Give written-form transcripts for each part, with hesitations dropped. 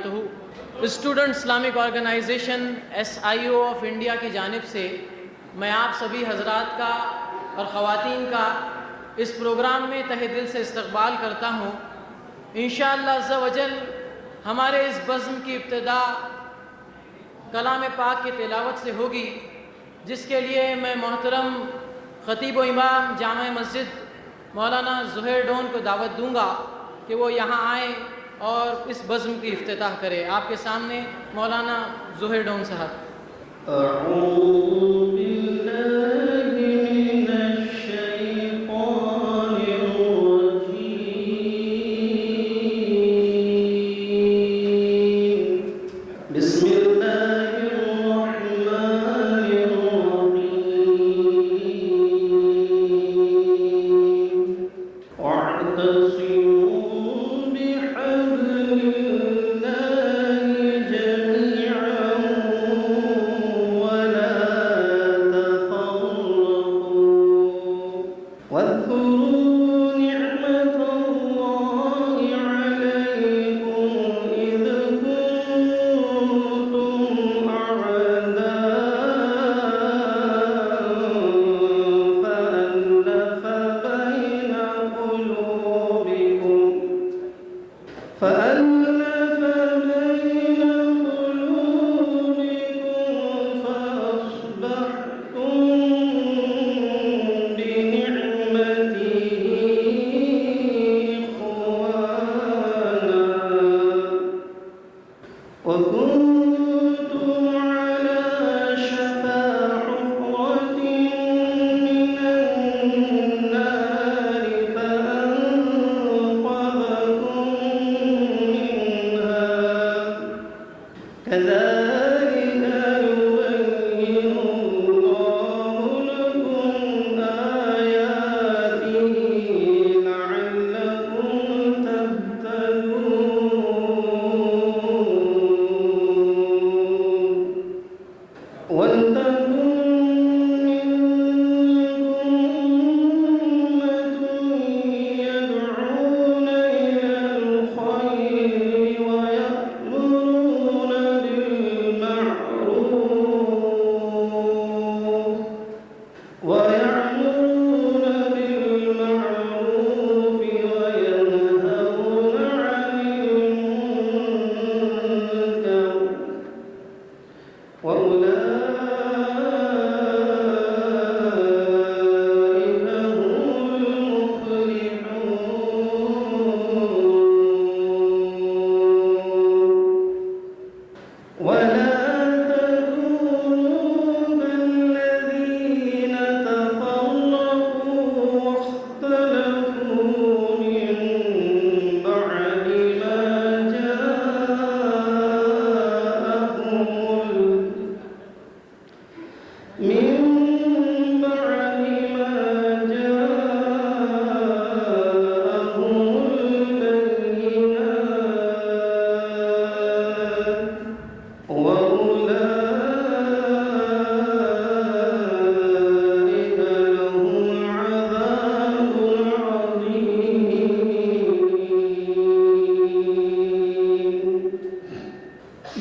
وبرکاتہ۔ Student Islamic organization SIO of India کی جانب سے میں آپ سبھی حضرات کا اور خواتین کا اس پروگرام میں تہہ دل سے استقبال کرتا ہوں۔ انشاءاللہ عز و جل ہمارے اس بزم کی ابتدا کلام پاک کی تلاوت سے ہوگی، جس کے لیے میں محترم خطیب و امام جامع مسجد مولانا زہیر ڈون کو دعوت دوں گا کہ وہ یہاں آئیں اور اس بزم کی افتتاح کرے۔ آپ کے سامنے مولانا زہیر ڈون صاحب۔ اعوذ باللہ من الشیطان الرجیم، بسم اللہ الرحمن الرحیم، واعتصموا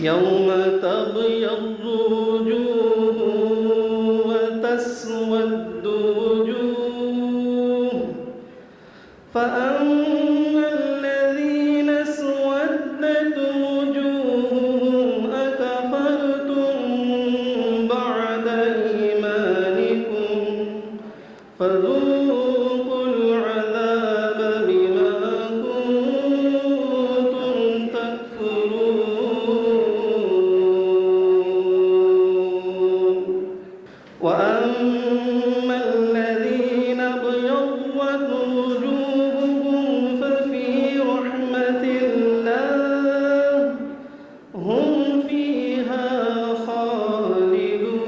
یوم تبیض وجوہ وتسود وجوہ فأما الذین اسودت وجوہهم اکفرتم بعد ایمانکم فذوقوا العذاب بما کنتم تکفرون وأما الذين ابيضت وجوههم ففي رحمة الله هم فيها خالدون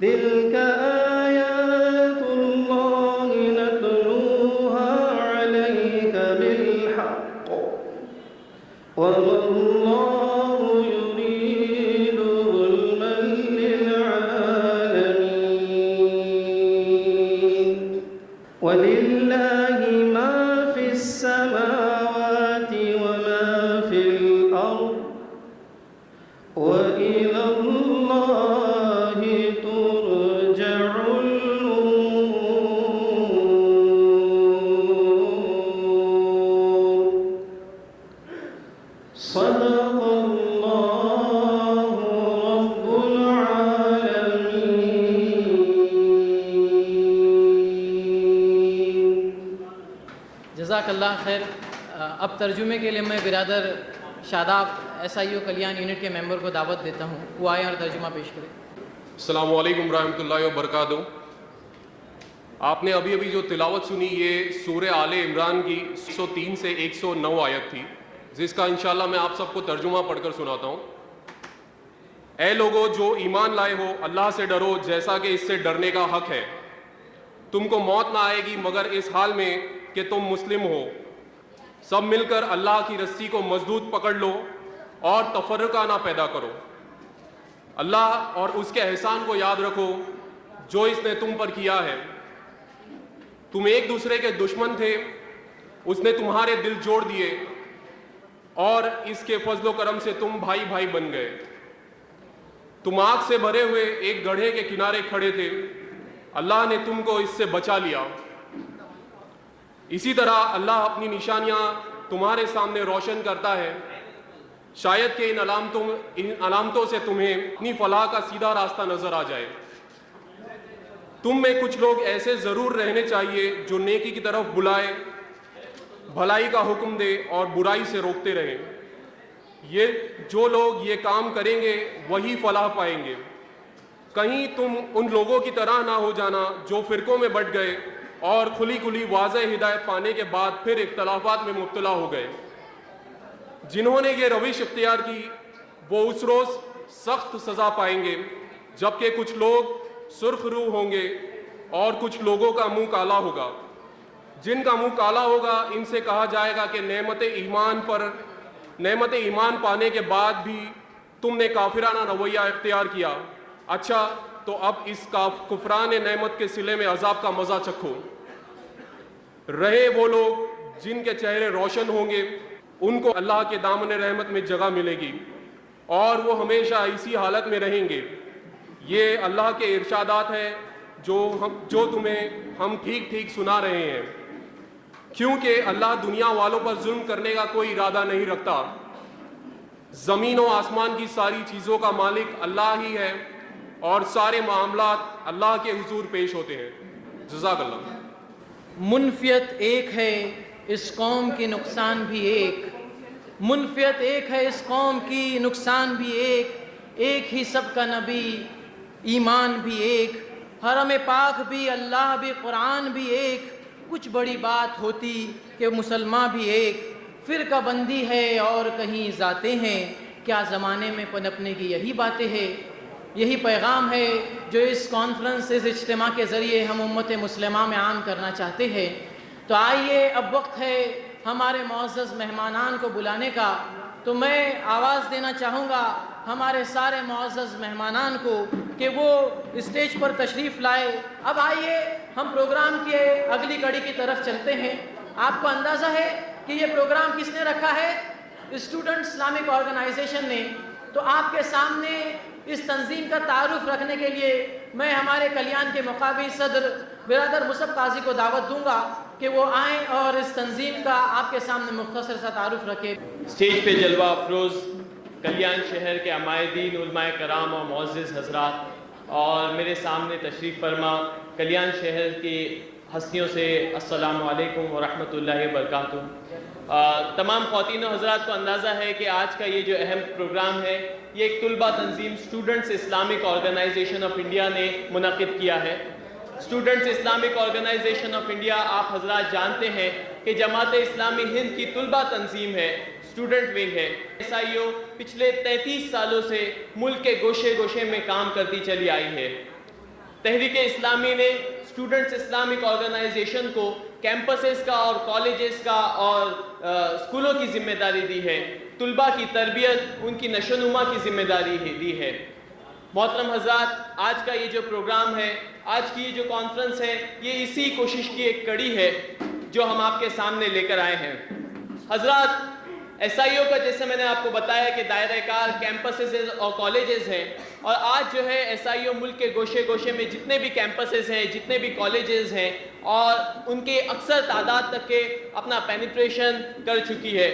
تلك آيات الله نتلوها عليك بالحق وما الله يريد ظلما للعالمين ولله ما في السماوات جزاک اللہ خیر. اب ترجمے کے لیے میں برادر شاداب SIO کلیان یونٹ کے ممبر کو دعوت دیتا ہوں, وہ آئے اور ترجمہ پیش کرے. السلام علیکم ورحمۃ اللہ وبرکاتہ. آپ نے ابھی جو تلاوت سنی یہ سورہ آل عمران کی 103 سے 109 آیت تھی, جس کا انشاءاللہ میں آپ سب کو ترجمہ پڑھ کر سناتا ہوں. اے لوگو جو ایمان لائے ہو, اللہ سے ڈرو جیسا کہ اس سے ڈرنے کا حق ہے. تم کو موت نہ آئے گی مگر اس حال میں کہ تم مسلم ہو. سب مل کر اللہ کی رسی کو مضبوط پکڑ لو اور تفرقہ نہ پیدا کرو. اللہ اور اس کے احسان کو یاد رکھو جو اس نے تم پر کیا ہے. تم ایک دوسرے کے دشمن تھے, اس نے تمہارے دل جوڑ دیے اور اس کے فضل و کرم سے تم بھائی بھائی بن گئے. تم آگ سے بھرے ہوئے ایک گڑھے کے کنارے کھڑے تھے, اللہ نے تم کو اس سے بچا لیا. اسی طرح اللہ اپنی نشانیاں تمہارے سامنے روشن کرتا ہے, شاید کہ ان علامتوں سے تمہیں اپنی فلاح کا سیدھا راستہ نظر آ جائے. تم میں کچھ لوگ ایسے ضرور رہنے چاہیے جو نیکی کی طرف بلائے, بھلائی کا حکم دے اور برائی سے روکتے رہیں. جو لوگ یہ کام کریں گے وہی فلاح پائیں گے. کہیں تم ان لوگوں کی طرح نہ ہو جانا جو فرقوں میں بٹ گئے اور کھلی واضح ہدایت پانے کے بعد پھر اختلافات میں مبتلا ہو گئے. جنہوں نے یہ روش اختیار کی وہ اس روز سخت سزا پائیں گے, جبکہ کچھ لوگ سرخ روح ہوں گے اور کچھ لوگوں کا منہ کالا ہوگا. جن کا منہ کالا ہوگا ان سے کہا جائے گا کہ نعمت ایمان پانے کے بعد بھی تم نے کافرانہ رویہ اختیار کیا. اچھا تو اب اس کفران نعمت کے صلے میں عذاب کا مزہ چکھو. رہے وہ لوگ جن کے چہرے روشن ہوں گے, ان کو اللہ کے دامن رحمت میں جگہ ملے گی اور وہ ہمیشہ اسی حالت میں رہیں گے. یہ اللہ کے ارشادات ہیں جو تمہیں ہم ٹھیک سنا رہے ہیں, کیونکہ اللہ دنیا والوں پر ظلم کرنے کا کوئی ارادہ نہیں رکھتا. زمین و آسمان کی ساری چیزوں کا مالک اللہ ہی ہے اور سارے معاملات اللہ کے حضور پیش ہوتے ہیں. جزاک اللہ. منفیت ایک ہے اس قوم کی نقصان بھی ایک, منفیت ایک ہے اس قوم کی نقصان بھی ایک. ایک ہی سب کا نبی ایمان بھی ایک, حرم پاک بھی اللہ بھی قرآن بھی ایک. کچھ بڑی بات ہوتی کہ مسلمان بھی ایک, فرقہ بندی ہے اور کہیں ذاتیں ہیں. کیا زمانے میں پنپنے کی یہی باتیں ہیں, یہی پیغام ہے جو اس کانفرنس اس اجتماع کے ذریعے ہم امت مسلمہ میں عام کرنا چاہتے ہیں. تو آئیے اب وقت ہے ہمارے معزز مہمانان کو بلانے کا. تو میں آواز دینا چاہوں گا ہمارے سارے معزز مہمانان کو کہ وہ اسٹیج پر تشریف لائے. اب آئیے ہم پروگرام کے اگلی کڑی کی طرف چلتے ہیں. آپ کو اندازہ ہے کہ یہ پروگرام کس نے رکھا ہے؟ اسٹوڈنٹ اسلامک آرگنائزیشن نے. تو آپ کے سامنے اس تنظیم کا تعارف رکھنے کے لیے میں ہمارے کلیان کے مقامی صدر برادر مصعب قاضی کو دعوت دوں گا کہ وہ آئیں اور اس تنظیم کا آپ کے سامنے مختصر سا تعارف رکھیں. اسٹیج پہ جلوہ افروز کلیان شہر کے عمائدین علماء کرام اور معزز حضرات اور میرے سامنے تشریف فرما کلیان شہر کی ہستیوں سے السلام علیکم ورحمۃ اللہ وبرکاتہ. تمام خواتین و حضرات کو اندازہ ہے کہ آج کا یہ جو اہم پروگرام ہے یہ ایک طلبہ تنظیم students Islamic organization of India نے منعقد کیا ہے. Students Islamic organization of India آپ حضرات جانتے ہیں کہ جماعت اسلامی ہند کی طلبہ تنظیم ہے, اسٹوڈنٹ ونگ ہے. SIO پچھلے 33 سالوں سے ملک کے گوشے گوشے میں کام کرتی چلی آئی ہے. تحریک اسلامی نے اسٹوڈنٹس اسلامک آرگنائزیشن کو کیمپسز کا اور کالجز کا اور اسکولوں کی ذمہ داری دی ہے, طلباء کی تربیت ان کی نشو و نما کی ذمہ داری دی ہے. محترم حضرات, آج کا یہ جو پروگرام ہے, آج کی یہ جو کانفرنس ہے, یہ اسی کوشش کی ایک کڑی ہے جو ہم آپ کے سامنے لے کر آئے ہیں. حضرات, SIO کا جیسے میں نے آپ کو بتایا کہ دائرہ کار کیمپسز اور کالجز ہیں, اور آج جو ہے SIO ملک کے گوشے گوشے میں جتنے بھی کیمپسز ہیں, جتنے بھی کالجز ہیں, اور ان کے اکثر تعداد تک کے اپنا پینیٹریشن کر چکی ہے.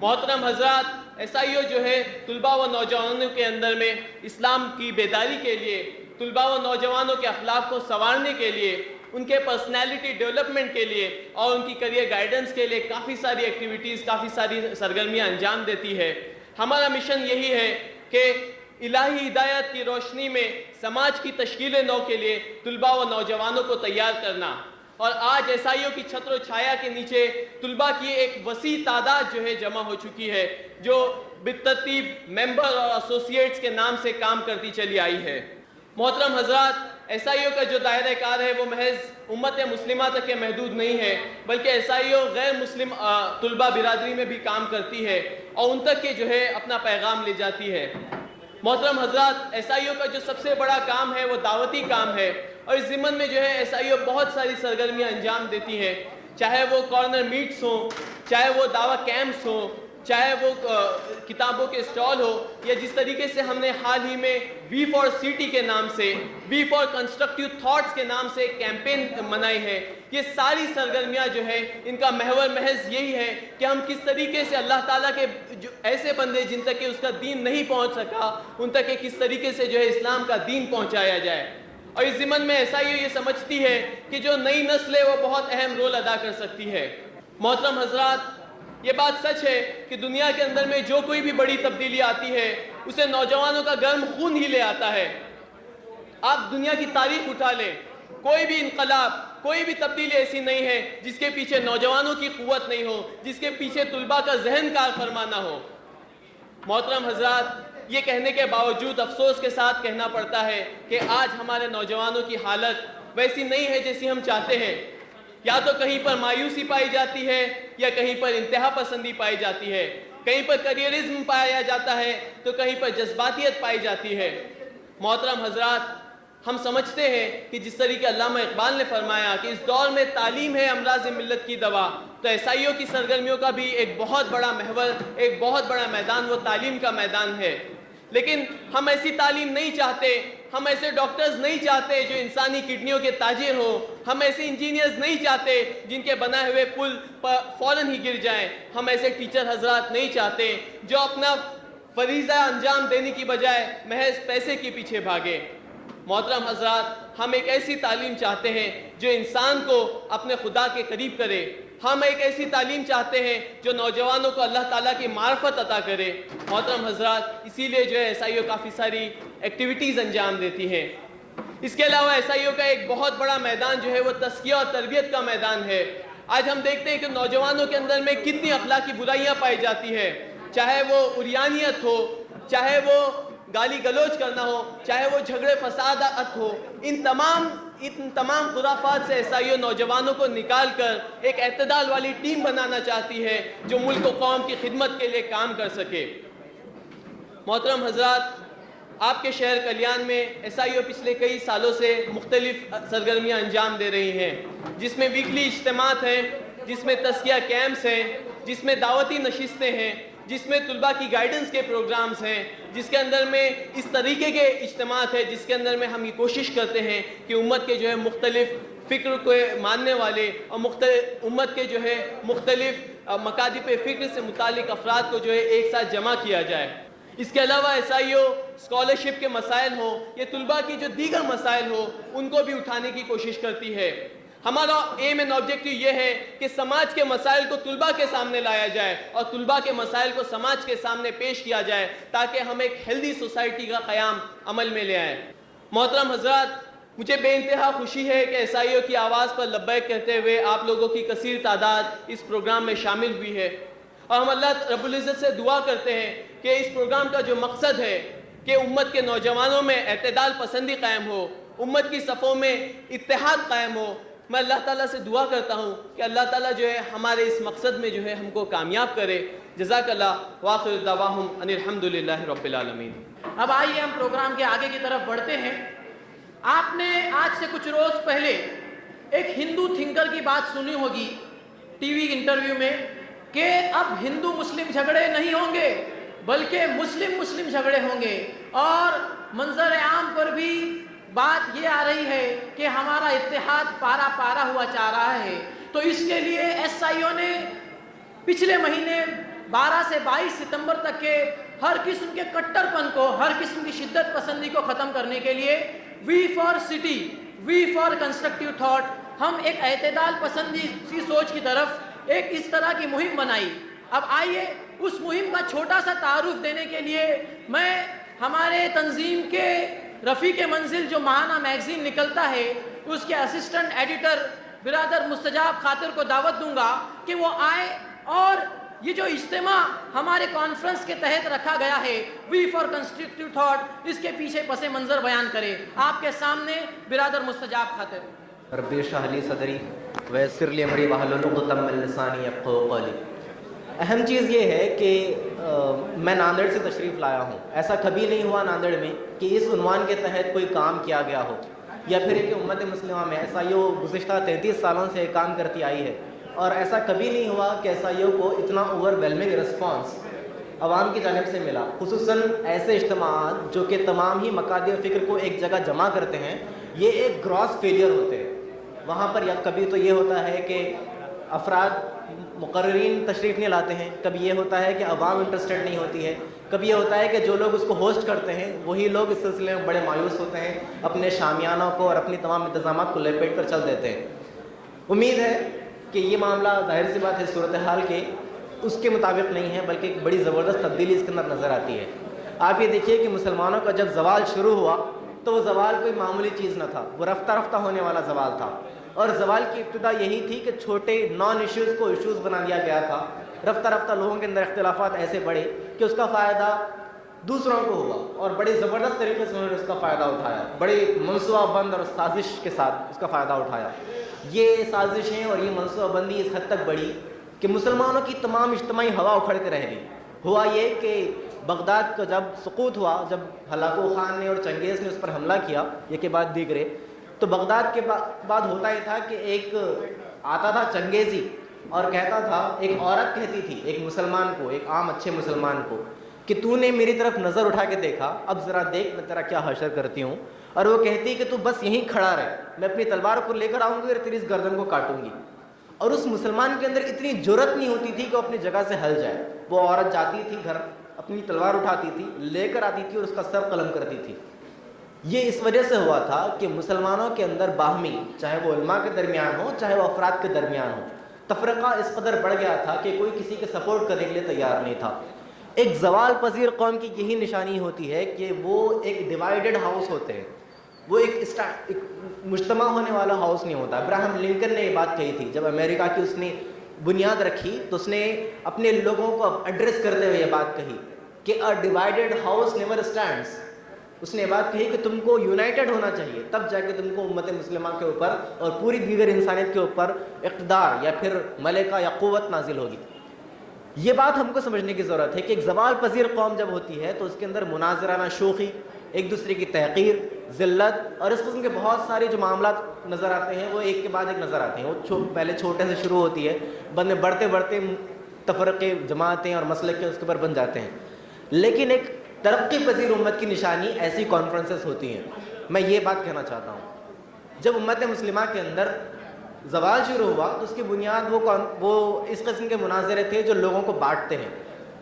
محترم حضرات, SIO جو ہے طلباء و نوجوانوں کے اندر میں اسلام کی بیداری کے لیے, طلباء و نوجوانوں کے اخلاق کو سنوارنے کے لیے ان کے پرسنالٹی ڈیولپمنٹ کے لیے اور ان کی کریئر گائیڈنس کے لیے کافی ساری ایکٹیویٹیز، کافی ساری سرگرمیاں انجام دیتی ہے۔ ہمارا مشن یہی ہے کہ الہی ہدایت کی روشنی میں سماج کی تشکیل نو کے لیے طلباء و نوجوانوں کو تیار کرنا، اور آج ایسائیوں کی چھتر و چھایا کے نیچے طلباء کی ایک وسیع تعداد جو ہے جمع ہو چکی ہے، جو بالترتیب ممبر اور ایسوسیٹس کے نام سے کام کرتی چلی آئی ہے۔ محترم حضرات، ایسائیوں کا جو دائرہ کار ہے وہ محض امت مسلمہ تک کے محدود نہیں ہے، بلکہ ایسائیوں غیر مسلم طلباء برادری میں بھی کام کرتی ہے اور ان تک کے جو ہے اپنا پیغام لے جاتی ہے۔ محترم حضرات، ایسائیوں کا جو سب سے بڑا کام ہے وہ دعوتی کام ہے، اور اس ضمن میں جو ہے ایسائیوں بہت ساری سرگرمیاں انجام دیتی ہیں، چاہے وہ کارنر میٹس ہوں، چاہے وہ دعوت کیمپس ہوں، چاہے وہ کتابوں کے اسٹال ہو، یا جس طریقے سے ہم نے حال ہی میں وی فار سٹی کے نام سے، وی فار کنسٹرکٹیو تھاٹس کے نام سے ایک کیمپین منائی ہے۔ یہ ساری سرگرمیاں جو ہے ان کا محور محض یہی ہے کہ ہم کس طریقے سے اللہ تعالیٰ کے جو ایسے بندے جن تک کہ اس کا دین نہیں پہنچ سکا، ان تک کہ کس طریقے سے جو ہے اسلام کا دین پہنچایا جائے۔ اور اس ضمن میں ایسائیوں یہ سمجھتی ہے کہ جو نئی نسل ہے وہ بہت اہم رول ادا کر سکتی ہے۔ محترم حضرات، یہ بات سچ ہے کہ دنیا کے اندر میں جو کوئی بھی بڑی تبدیلی آتی ہے اسے نوجوانوں کا گرم خون ہی لے آتا ہے۔ آپ دنیا کی تاریخ اٹھا لیں، کوئی بھی انقلاب، کوئی بھی تبدیلی ایسی نہیں ہے جس کے پیچھے نوجوانوں کی قوت نہیں ہو، جس کے پیچھے طلباء کا ذہن کار فرما نہ ہو۔ محترم حضرات، یہ کہنے کے باوجود افسوس کے ساتھ کہنا پڑتا ہے کہ آج ہمارے نوجوانوں کی حالت ویسی نہیں ہے جیسی ہم چاہتے ہیں۔ یا تو کہیں پر مایوسی پائی جاتی ہے، یا کہیں پر انتہا پسندی پائی جاتی ہے، کہیں پر کریئرزم پایا جاتا ہے تو کہیں پر جذباتیت پائی جاتی ہے۔ محترم حضرات، ہم سمجھتے ہیں کہ جس طریقے علامہ اقبال نے فرمایا کہ اس دور میں تعلیم ہے امراض ملت کی دوا، تو ایسائیوں کی سرگرمیوں کا بھی ایک بہت بڑا محور، ایک بہت بڑا میدان وہ تعلیم کا میدان ہے۔ لیکن ہم ایسی تعلیم نہیں چاہتے، ہم ایسے ڈاکٹرز نہیں چاہتے جو انسانی کڈنیوں کے تاجر ہوں، ہم ایسے انجینئرز نہیں چاہتے جن کے بنائے ہوئے پل فوراً ہی گر جائیں، ہم ایسے ٹیچر حضرات نہیں چاہتے جو اپنا فریضہ انجام دینے کی بجائے محض پیسے کے پیچھے بھاگے۔ محترم حضرات، ہم ایک ایسی تعلیم چاہتے ہیں جو انسان کو اپنے خدا کے قریب کرے، ہم ایک ایسی تعلیم چاہتے ہیں جو نوجوانوں کو اللہ تعالیٰ کی معرفت عطا کرے۔ محترم حضرات، اسی لیے جو ہے ایسائیوں کافی ساری ایکٹیویٹیز انجام دیتی ہیں۔ اس کے علاوہ ایسائیوں کا ایک بہت بڑا میدان جو ہے وہ تزکیہ اور تربیت کا میدان ہے۔ آج ہم دیکھتے ہیں کہ نوجوانوں کے اندر میں کتنی اخلاقی برائیاں پائی جاتی ہے، چاہے وہ عریانیت ہو، چاہے وہ گالی گلوچ کرنا ہو، چاہے وہ جھگڑے فسادات ہو، ان تمام خرافات سے ایسائیوں نوجوانوں کو نکال کر ایک اعتدال والی ٹیم بنانا چاہتی ہے جو ملک و قوم کی خدمت کے لیے کام کر سکے۔ محترم حضرات، آپ کے شہر کلیان میں ایسائیوں پچھلے کئی سالوں سے مختلف سرگرمیاں انجام دے رہی ہیں، جس میں ویکلی اجتماعات ہیں، جس میں تزکیہ کیمپس ہیں، جس میں دعوتی نشستیں ہیں، جس میں طلباء کی گائیڈنس کے پروگرامز ہیں، جس کے اندر میں اس طریقے کے اجتماعات ہیں جس کے اندر میں ہم یہ کوشش کرتے ہیں کہ امت کے جو ہے مختلف فکر کو ماننے والے اور امت کے جو ہے مختلف مکاتب فکر سے متعلق افراد کو جو ہے ایک ساتھ جمع کیا جائے۔ اس کے علاوہ ایسائیوں اسکالرشپ کے مسائل ہوں یا طلباء کی جو دیگر مسائل ہوں ان کو بھی اٹھانے کی کوشش کرتی ہے۔ ہمارا ایم اینڈ آبجیکٹو یہ ہے کہ سماج کے مسائل کو طلباء کے سامنے لایا جائے اور طلباء کے مسائل کو سماج کے سامنے پیش کیا جائے تاکہ ہم ایک ہیلدی سوسائٹی کا قیام عمل میں لے آئیں۔ محترم حضرات، مجھے بے انتہا خوشی ہے کہ ایسائیوں کی آواز پر لبیک کہتے ہوئے آپ لوگوں کی کثیر تعداد اس پروگرام میں شامل ہوئی ہے، اور ہم اللہ رب العزت سے دعا کرتے ہیں کہ اس پروگرام کا جو مقصد ہے کہ امت کے نوجوانوں میں اعتدال پسندی قائم ہو، امت کی صفوں میں اتحاد قائم ہو، میں اللہ تعالیٰ سے دعا کرتا ہوں کہ اللہ تعالیٰ جو ہے ہمارے اس مقصد میں جو ہے ہم کو کامیاب کرے۔ جزاک اللہ، وآخر دعواہم ان الحمدللہ رب العالمین۔ اب آئیے ہم پروگرام کے آگے کی طرف بڑھتے ہیں۔ آپ نے آج سے کچھ روز پہلے ایک ہندو تھنکر کی بات سنی ہوگی ٹی وی انٹرویو میں کہ اب ہندو مسلم جھگڑے نہیں ہوں گے بلکہ مسلم جھگڑے ہوں گے، اور منظر عام پر بھی بات یہ آ رہی ہے کہ ہمارا اتحاد پارا ہوا چاہ رہا ہے۔ تو اس کے لیے ایس آئی او نے پچھلے مہینے 12 سے 22 ستمبر تک کے ہر قسم کے کٹر پن کو، ہر قسم کی شدت پسندی کو ختم کرنے کے لیے we for city we for constructive thought, ہم ایک اعتدال پسندی سی سوچ کی طرف ایک اس طرح کی مہم بنائی۔ اب آئیے اس مہم کا چھوٹا سا تعارف دینے کے لیے میں ہمارے تنظیم کے رفیق منزل جو ماہانہ میگزین نکلتا ہے اس کے اسسٹنٹ ایڈیٹر برادر مستجاب خاطر کو دعوت دوں گا کہ وہ آئے اور یہ جو اجتماع ہمارے کانفرنس کے تحت رکھا گیا ہے وی فار کنسٹرکٹیو تھاٹ، اس کے پیچھے پس منظر بیان کرے۔ آپ کے سامنے برادر مستجاب خاطر۔ رب اشرح لی صدری ویسر لی امری واحلل عقدۃ من لسانی یفقہوا قولی۔ اہم چیز یہ ہے کہ میں ناندیڑ سے تشریف لایا ہوں۔ ایسا کبھی نہیں ہوا ناندیڑ میں کہ اس عنوان کے تحت کوئی کام کیا گیا ہو، یا پھر کہ امت مسلمہ میں SIO گزشتہ 33 سالوں سے کام کرتی آئی ہے، اور ایسا کبھی نہیں ہوا کہ SIO کو اتنا اوور ویلمنگ رسپانس عوام کی جانب سے ملا، خصوصاً ایسے اجتماعات جو کہ تمام ہی مقادیر فکر کو ایک جگہ جمع کرتے ہیں۔ یہ ایک گراس فیلئر ہوتے ہیں۔ وہاں پر یا کبھی تو یہ ہوتا ہے کہ افراد مقررین تشریف نہیں لاتے ہیں، کبھی یہ ہوتا ہے کہ عوام انٹرسٹڈ نہیں ہوتی ہے، کبھی یہ ہوتا ہے کہ جو لوگ اس کو ہوسٹ کرتے ہیں وہی لوگ اس سلسلے میں بڑے مایوس ہوتے ہیں، اپنے شامیانوں کو اور اپنی تمام انتظامات کو لپیٹ کر چل دیتے ہیں۔ امید ہے کہ یہ معاملہ ظاہر سی بات ہے صورتحال کے اس کے مطابق نہیں ہے، بلکہ ایک بڑی زبردست تبدیلی اس کے اندر نظر آتی ہے۔ آپ یہ دیکھیے کہ مسلمانوں کا جب زوال شروع ہوا تو وہ زوال کوئی معمولی چیز نہ تھا، وہ رفتہ رفتہ ہونے والا زوال تھا، اور زوال کی ابتدا یہی تھی کہ چھوٹے نان ایشوز کو ایشوز بنا دیا گیا تھا۔ رفتہ رفتہ لوگوں کے اندر اختلافات ایسے بڑھے کہ اس کا فائدہ دوسروں کو ہوا، اور بڑی زبردست طریقے سے انہوں نے اس کا فائدہ اٹھایا، بڑی منصوبہ بند اور سازش کے ساتھ اس کا فائدہ اٹھایا۔ یہ سازشیں اور یہ منصوبہ بندی اس حد تک بڑھی کہ مسلمانوں کی تمام اجتماعی ہوا اکھڑ کے رہ گئی۔ ہوا یہ کہ بغداد کا جب سقوط ہوا، جب ہلاکو خان نے اور چنگیز نے اس پر حملہ کیا یہ کے بعد دیگرے، تو بغداد کے بعد ہوتا یہ تھا کہ ایک آتا تھا چنگیزی اور کہتا تھا، ایک عورت کہتی تھی ایک مسلمان کو، ایک عام اچھے مسلمان کو، کہ تو نے میری طرف نظر اٹھا کے دیکھا، اب ذرا دیکھ میں تیرا کیا حشر کرتی ہوں۔ اور وہ کہتی کہ تو بس یہیں کھڑا رہ، میں اپنی تلوار کو لے کر آؤں گی اور تیری اس گردن کو کاٹوں گی۔ اور اس مسلمان کے اندر اتنی جرأت نہیں ہوتی تھی کہ وہ اپنی جگہ سے ہل جائے۔ وہ عورت جاتی تھی گھر، اپنی تلوار اٹھاتی تھی، لے کر آتی تھی اور اس کا سر قلم کرتی تھی۔ یہ اس وجہ سے ہوا تھا کہ مسلمانوں کے اندر باہمی، چاہے وہ علماء کے درمیان ہو چاہے وہ افراد کے درمیان ہو، تفرقہ اس قدر بڑھ گیا تھا کہ کوئی کسی کے سپورٹ کرنے کے لیے تیار نہیں تھا۔ ایک زوال پذیر قوم کی یہی نشانی ہوتی ہے کہ وہ ایک ڈیوائیڈڈ ہاؤس ہوتے ہیں، وہ ایک مجتمع ہونے والا ہاؤس نہیں ہوتا۔ ابراہم لنکن نے یہ بات کہی تھی جب امریکہ کی اس نے بنیاد رکھی، تو اس نے اپنے لوگوں کو ایڈریس کرتے ہوئے یہ بات کہی کہ اے ڈیوائیڈڈ ہاؤس نیور اسٹینڈس۔ اس نے یہ بات کہی کہ تم کو یونائٹڈ ہونا چاہیے، تب جا کے تم کو امت مسلمہ کے اوپر اور پوری دیگر انسانیت کے اوپر اقتدار یا پھر ملکہ یا قوت نازل ہوگی۔ یہ بات ہم کو سمجھنے کی ضرورت ہے کہ ایک زوال پذیر قوم جب ہوتی ہے تو اس کے اندر مناظرانہ شوخی، ایک دوسرے کی تحقیر، ذلت اور اس قسم کے بہت سارے جو معاملات نظر آتے ہیں وہ ایک کے بعد ایک نظر آتے ہیں۔ وہ پہلے چھوٹے سے شروع ہوتی ہے، بعد میں بڑھتے بڑھتے تفرقے، جماعتیں اور مسلک کے اس کے اوپر بن جاتے ہیں۔ لیکن ایک ترقی پذیر امت کی نشانی ایسی کانفرنسز ہوتی ہیں۔ میں یہ بات کہنا چاہتا ہوں، جب امت مسلمہ کے اندر زوال شروع ہوا تو اس کی بنیاد وہ اس قسم کے مناظرے تھے جو لوگوں کو بانٹتے ہیں۔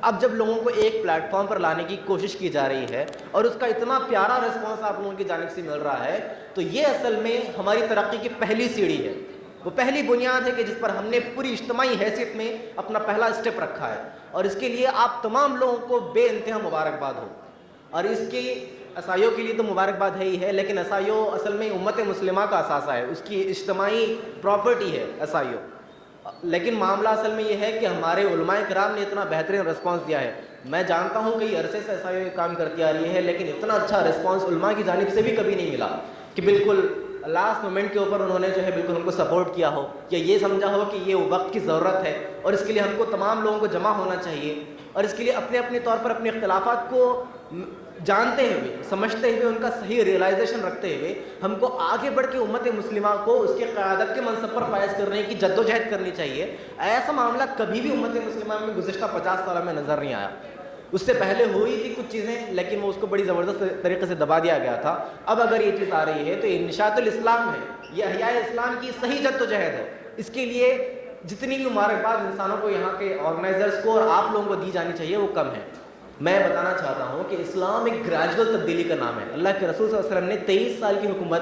اب جب لوگوں کو ایک پلیٹ فارم پر لانے کی کوشش کی جا رہی ہے اور اس کا اتنا پیارا رسپانس آپ لوگوں کی جانب سے مل رہا ہے، تو یہ اصل میں ہماری ترقی کی پہلی سیڑھی ہے، وہ پہلی بنیاد ہے کہ جس پر ہم نے پوری اجتماعی حیثیت میں اپنا پہلا اسٹیپ رکھا ہے، اور اس کے لیے آپ تمام لوگوں کو بے انتہا مبارکباد ہو۔ اور اس کی SIO کے لیے تو مبارکباد ہے ہی ہے، لیکن SIO اصل میں امت مسلمہ کا اثاثہ ہے، اس کی اجتماعی پراپرٹی ہے SIO۔ لیکن معاملہ اصل میں یہ ہے کہ ہمارے علماء کرام نے اتنا بہترین رسپانس دیا ہے۔ میں جانتا ہوں کئی عرصے سے SIO یہ کام کرتی آ رہی ہے، لیکن اتنا اچھا رسپانس علماء کی جانب سے بھی کبھی نہیں ملا کہ بالکل لاسٹ مومنٹ کے اوپر انہوں نے جو ہے بالکل ہم کو سپورٹ کیا ہو، یا یہ سمجھا ہو کہ یہ وقت کی ضرورت ہے اور اس کے لیے ہم کو تمام لوگوں کو جمع ہونا چاہیے، اور اس کے لیے اپنے اپنے طور پر اپنے اختلافات کو جانتے ہوئے، سمجھتے ہوئے، ان کا صحیح ریئلائزیشن رکھتے ہوئے ہم کو آگے بڑھ کے امت مسلمہ کو اس کے قیادت کے منصب پر فائز کرنے کی جدوجہد کرنی چاہیے۔ ایسا معاملہ کبھی بھی امت مسلمہ میں گزشتہ 50 سالوں میں نظر نہیں آیا۔ اس سے پہلے ہوئی تھی کچھ چیزیں، لیکن وہ اس کو بڑی زبردست طریقے سے دبا دیا گیا تھا۔ اب اگر یہ چیز آ رہی ہے تو یہ نشاط الاسلام ہے، یہ احیاء اسلام کی صحیح جدوجہد ہے۔ اس کے لیے جتنی بھی مبارکباد انسانوں کو، یہاں کے آرگنائزرز کو اور آپ لوگوں کو دی جانی چاہیے وہ کم ہے۔ میں بتانا چاہتا ہوں کہ اسلام ایک گریجول تبدیلی کا نام ہے۔ اللہ کے رسول صلی اللہ علیہ وسلم نے 23 سال کی حکومت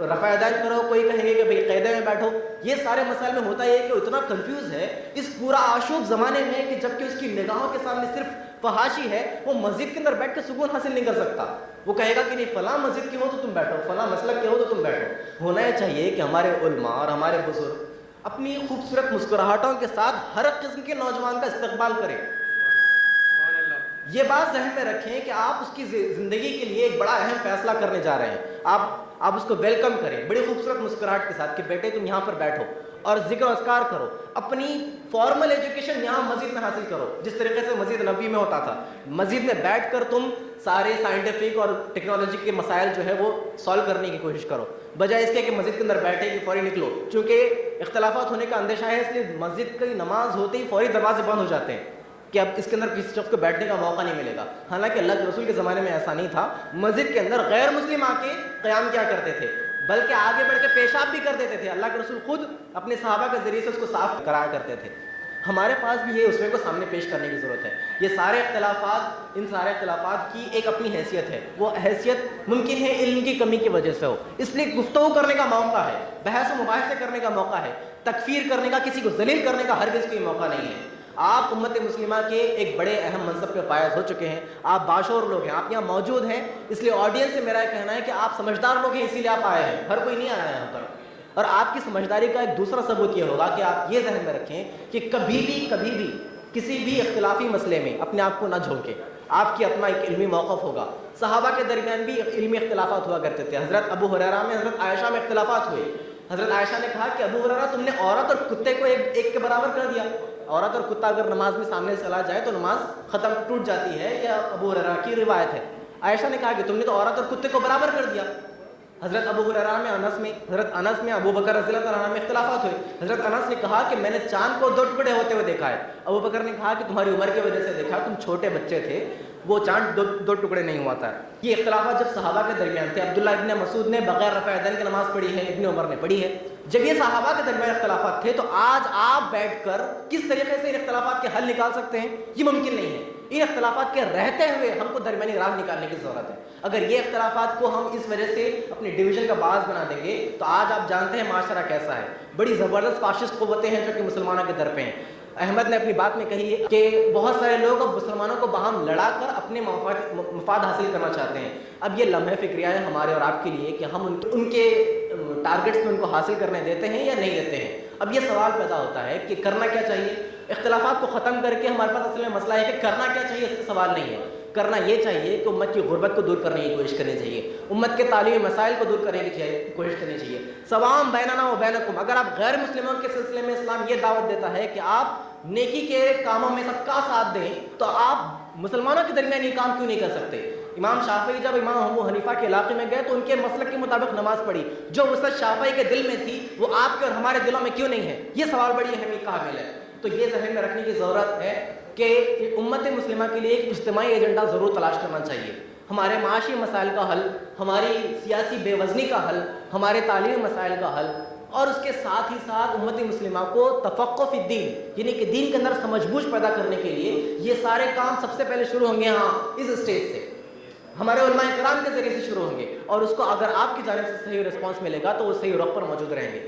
رفع یدین کرو, کوئی کہیں گے کہ بھئی قیدے میں بیٹھو. یہ سارے مسائل میں ہوتا یہ ہے کہ وہ اتنا کنفیوز ہے اس پورا آشوب زمانے میں کہ جب کہ اس کی نگاہوں کے سامنے صرف فحاشی ہے, وہ مسجد کے اندر بیٹھ کے سکون حاصل نہیں کر سکتا. وہ کہے گا کہ نہیں فلاں مسجد کے ہو تو تم بیٹھو, فلاں مسلک کے ہو تو تم بیٹھو. ہونا یہ چاہیے کہ ہمارے علماء اور ہمارے بزرگ اپنی خوبصورت مسکراہٹوں کے ساتھ ہر قسم کے نوجوان کا استقبال کریں. یہ بات ذہن میں رکھیں کہ آپ اس کی زندگی کے لیے ایک بڑا اہم فیصلہ کرنے جا رہے ہیں. آپ اس کو ویلکم کریں بڑی خوبصورت مسکراہٹ کے ساتھ کہ بیٹے تم یہاں پر بیٹھو اور ذکر و اذکار کرو. اپنی فارمل ایجوکیشن یہاں مسجد میں حاصل کرو, جس طریقے سے مسجد نبوی میں ہوتا تھا. مسجد میں بیٹھ کر تم سارے سائنٹیفک اور ٹیکنالوجی کے مسائل جو ہے وہ سالو کرنے کی کوشش کرو, بجائے اس کے کہ مسجد کے اندر بیٹھے کہ فوری نکلو. چونکہ اختلافات ہونے کا اندیشہ ہے, اس لیے مسجد کی نماز ہوتے ہی فوری دروازے بند ہو جاتے ہیں کہ اب اس کے اندر کسی شخص کو بیٹھنے کا موقع نہیں ملے گا. حالانکہ اللہ کے رسول کے زمانے میں ایسا نہیں تھا. مسجد کے اندر غیر مسلم آ کے قیام کیا کرتے تھے, بلکہ آگے بڑھ کے پیشاب بھی کر دیتے تھے. اللہ کے رسول خود اپنے صحابہ کے ذریعے سے اس کو صاف کرایا کرتے تھے. ہمارے پاس بھی یہ اسوے کو سامنے پیش کرنے کی ضرورت ہے. یہ سارے اختلافات, ان سارے اختلافات کی ایک اپنی حیثیت ہے. وہ حیثیت ممکن ہے علم کی کمی کی وجہ سے ہو, اس لیے گفتگو کرنے کا موقع ہے, بحث و مباحثے کرنے کا موقع ہے. تکفیر کرنے کا, کسی کو ذلیل کرنے کا ہرگز کوئی موقع نہیں ہے. آپ امت مسلمہ کے ایک بڑے اہم منصب پہ فائز ہو چکے ہیں, آپ باشعور لوگ ہیں, آپ یہاں موجود ہیں. اس لیے آڈینس سے میرا یہ کہنا ہے کہ آپ سمجھدار لوگ ہیں, اسی لیے آپ آئے ہیں, ہر کوئی نہیں آیا ہے یہاں پر. اور آپ کی سمجھداری کا ایک دوسرا ثبوت یہ ہوگا کہ آپ یہ ذہن میں رکھیں کہ کبھی بھی کسی بھی اختلافی مسئلے میں اپنے آپ کو نہ جھونکیں. آپ کی اپنا ایک علمی موقف ہوگا. صحابہ کے درمیان بھی علمی اختلافات ہوا کرتے تھے. حضرت ابو ہریرہ میں حضرت عائشہ میں اختلافات ہوئے. حضرت عائشہ نے کہا کہ ابو ہریرہ تم نے عورت اور کتے کو ایک کے برابر کر دیا. عورت اور کتا اگر نماز میں سامنے چلا جائے تو نماز ختم ٹوٹ جاتی ہے, یا ابو ہریرہ کی روایت ہے. عائشہ نے کہا کہ تم نے تو عورت اور کتے کو برابر کر دیا. حضرت ابو ہریرہ میں حضرت انس میں ابو بکر رضی اللہ عنہ میں اختلافات ہوئے. حضرت انس نے کہا کہ میں نے چاند کو 2 ٹکڑے ہوتے ہوئے دیکھا ہے. ابو بکر نے کہا کہ تمہاری عمر کی وجہ سے دیکھا, تم چھوٹے بچے تھے, وہ چاند 2 ٹکڑے نہیں ہوا تھا. یہ اختلافات جب صحابہ کے درمیان تھے, عبداللہ ابن مسعود نے بغیر رفع یدین کی نماز پڑھی ہے, ابن عمر نے پڑھی ہے. جب یہ صحابہ کے درمیان اختلافات تھے تو آج آپ بیٹھ کر کس طریقے سے ان اختلافات کے حل نکال سکتے ہیں؟ یہ ممکن نہیں ہے. ان اختلافات کے رہتے ہوئے ہم کو درمیانی راہ نکالنے کی ضرورت ہے. اگر یہ اختلافات کو ہم اس وجہ سے اپنے ڈویژن کا باعث بنا دیں گے تو آج آپ جانتے ہیں معاشرہ کیسا ہے. بڑی زبردست فاشسٹ قوتیں ہیں جو کہ مسلمانوں کے در پہ ہیں. احمد نے اپنی بات میں کہی ہے کہ بہت سارے لوگ اب مسلمانوں کو باہم لڑا کر اپنے مفاد حاصل کرنا چاہتے ہیں. اب یہ لمحہ فکریہ ہے ہمارے اور آپ کے لیے کہ ہم ان کے ٹارگٹس میں ان کو حاصل کرنے دیتے ہیں یا نہیں دیتے ہیں. اب یہ سوال پیدا ہوتا ہے کہ کرنا کیا چاہیے. اختلافات کو ختم کر کے ہمارے پاس اصل میں مسئلہ ہے کہ کرنا کیا چاہیے, اس کا سوال نہیں ہے. کرنا یہ چاہیے کہ امت کی غربت کو دور کرنے کی کوشش کرنی چاہیے, امت کے تعلیمی مسائل کو دور کرنے کی کوشش کرنی چاہیے. سوام بیننا و بینکم. اگر آپ غیر مسلموں کے سلسلے میں اسلام یہ دعوت دیتا ہے کہ آپ نیکی کے کاموں میں سب کا ساتھ دیں, تو آپ مسلمانوں کے درمیان یہ کام کیوں نہیں کر سکتے؟ امام شافعی جب امام ابو حنیفہ کے علاقے میں گئے تو ان کے مسلک کے مطابق نماز پڑھی. جو وسعت شافعی کے دل میں تھی وہ آپ کے اور ہمارے دلوں میں کیوں نہیں ہے؟ یہ سوال بڑی اہمیت کا حامل ہے. تو یہ ذہن میں رکھنے کی ضرورت ہے کہ امت مسلمہ کے لیے ایک اجتماعی ایجنڈا ضرور تلاش کرنا چاہیے. ہمارے معاشی مسائل کا حل, ہماری سیاسی بے وزنی کا حل, ہمارے تعلیمی مسائل کا حل, اور اس کے ساتھ ہی ساتھ امت مسلمہ کو تفقہ فی الدین, یعنی کہ دین کے اندر سمجھ بوجھ پیدا کرنے کے لیے یہ سارے کام سب سے پہلے شروع ہوں گے اس اسٹیج سے, ہمارے علماء کرام کے ذریعے سے شروع ہوں گے. اور اس کو اگر آپ کی جانب سے صحیح رسپانس ملے گا تو وہ صحیح رخ پر موجود رہیں گے.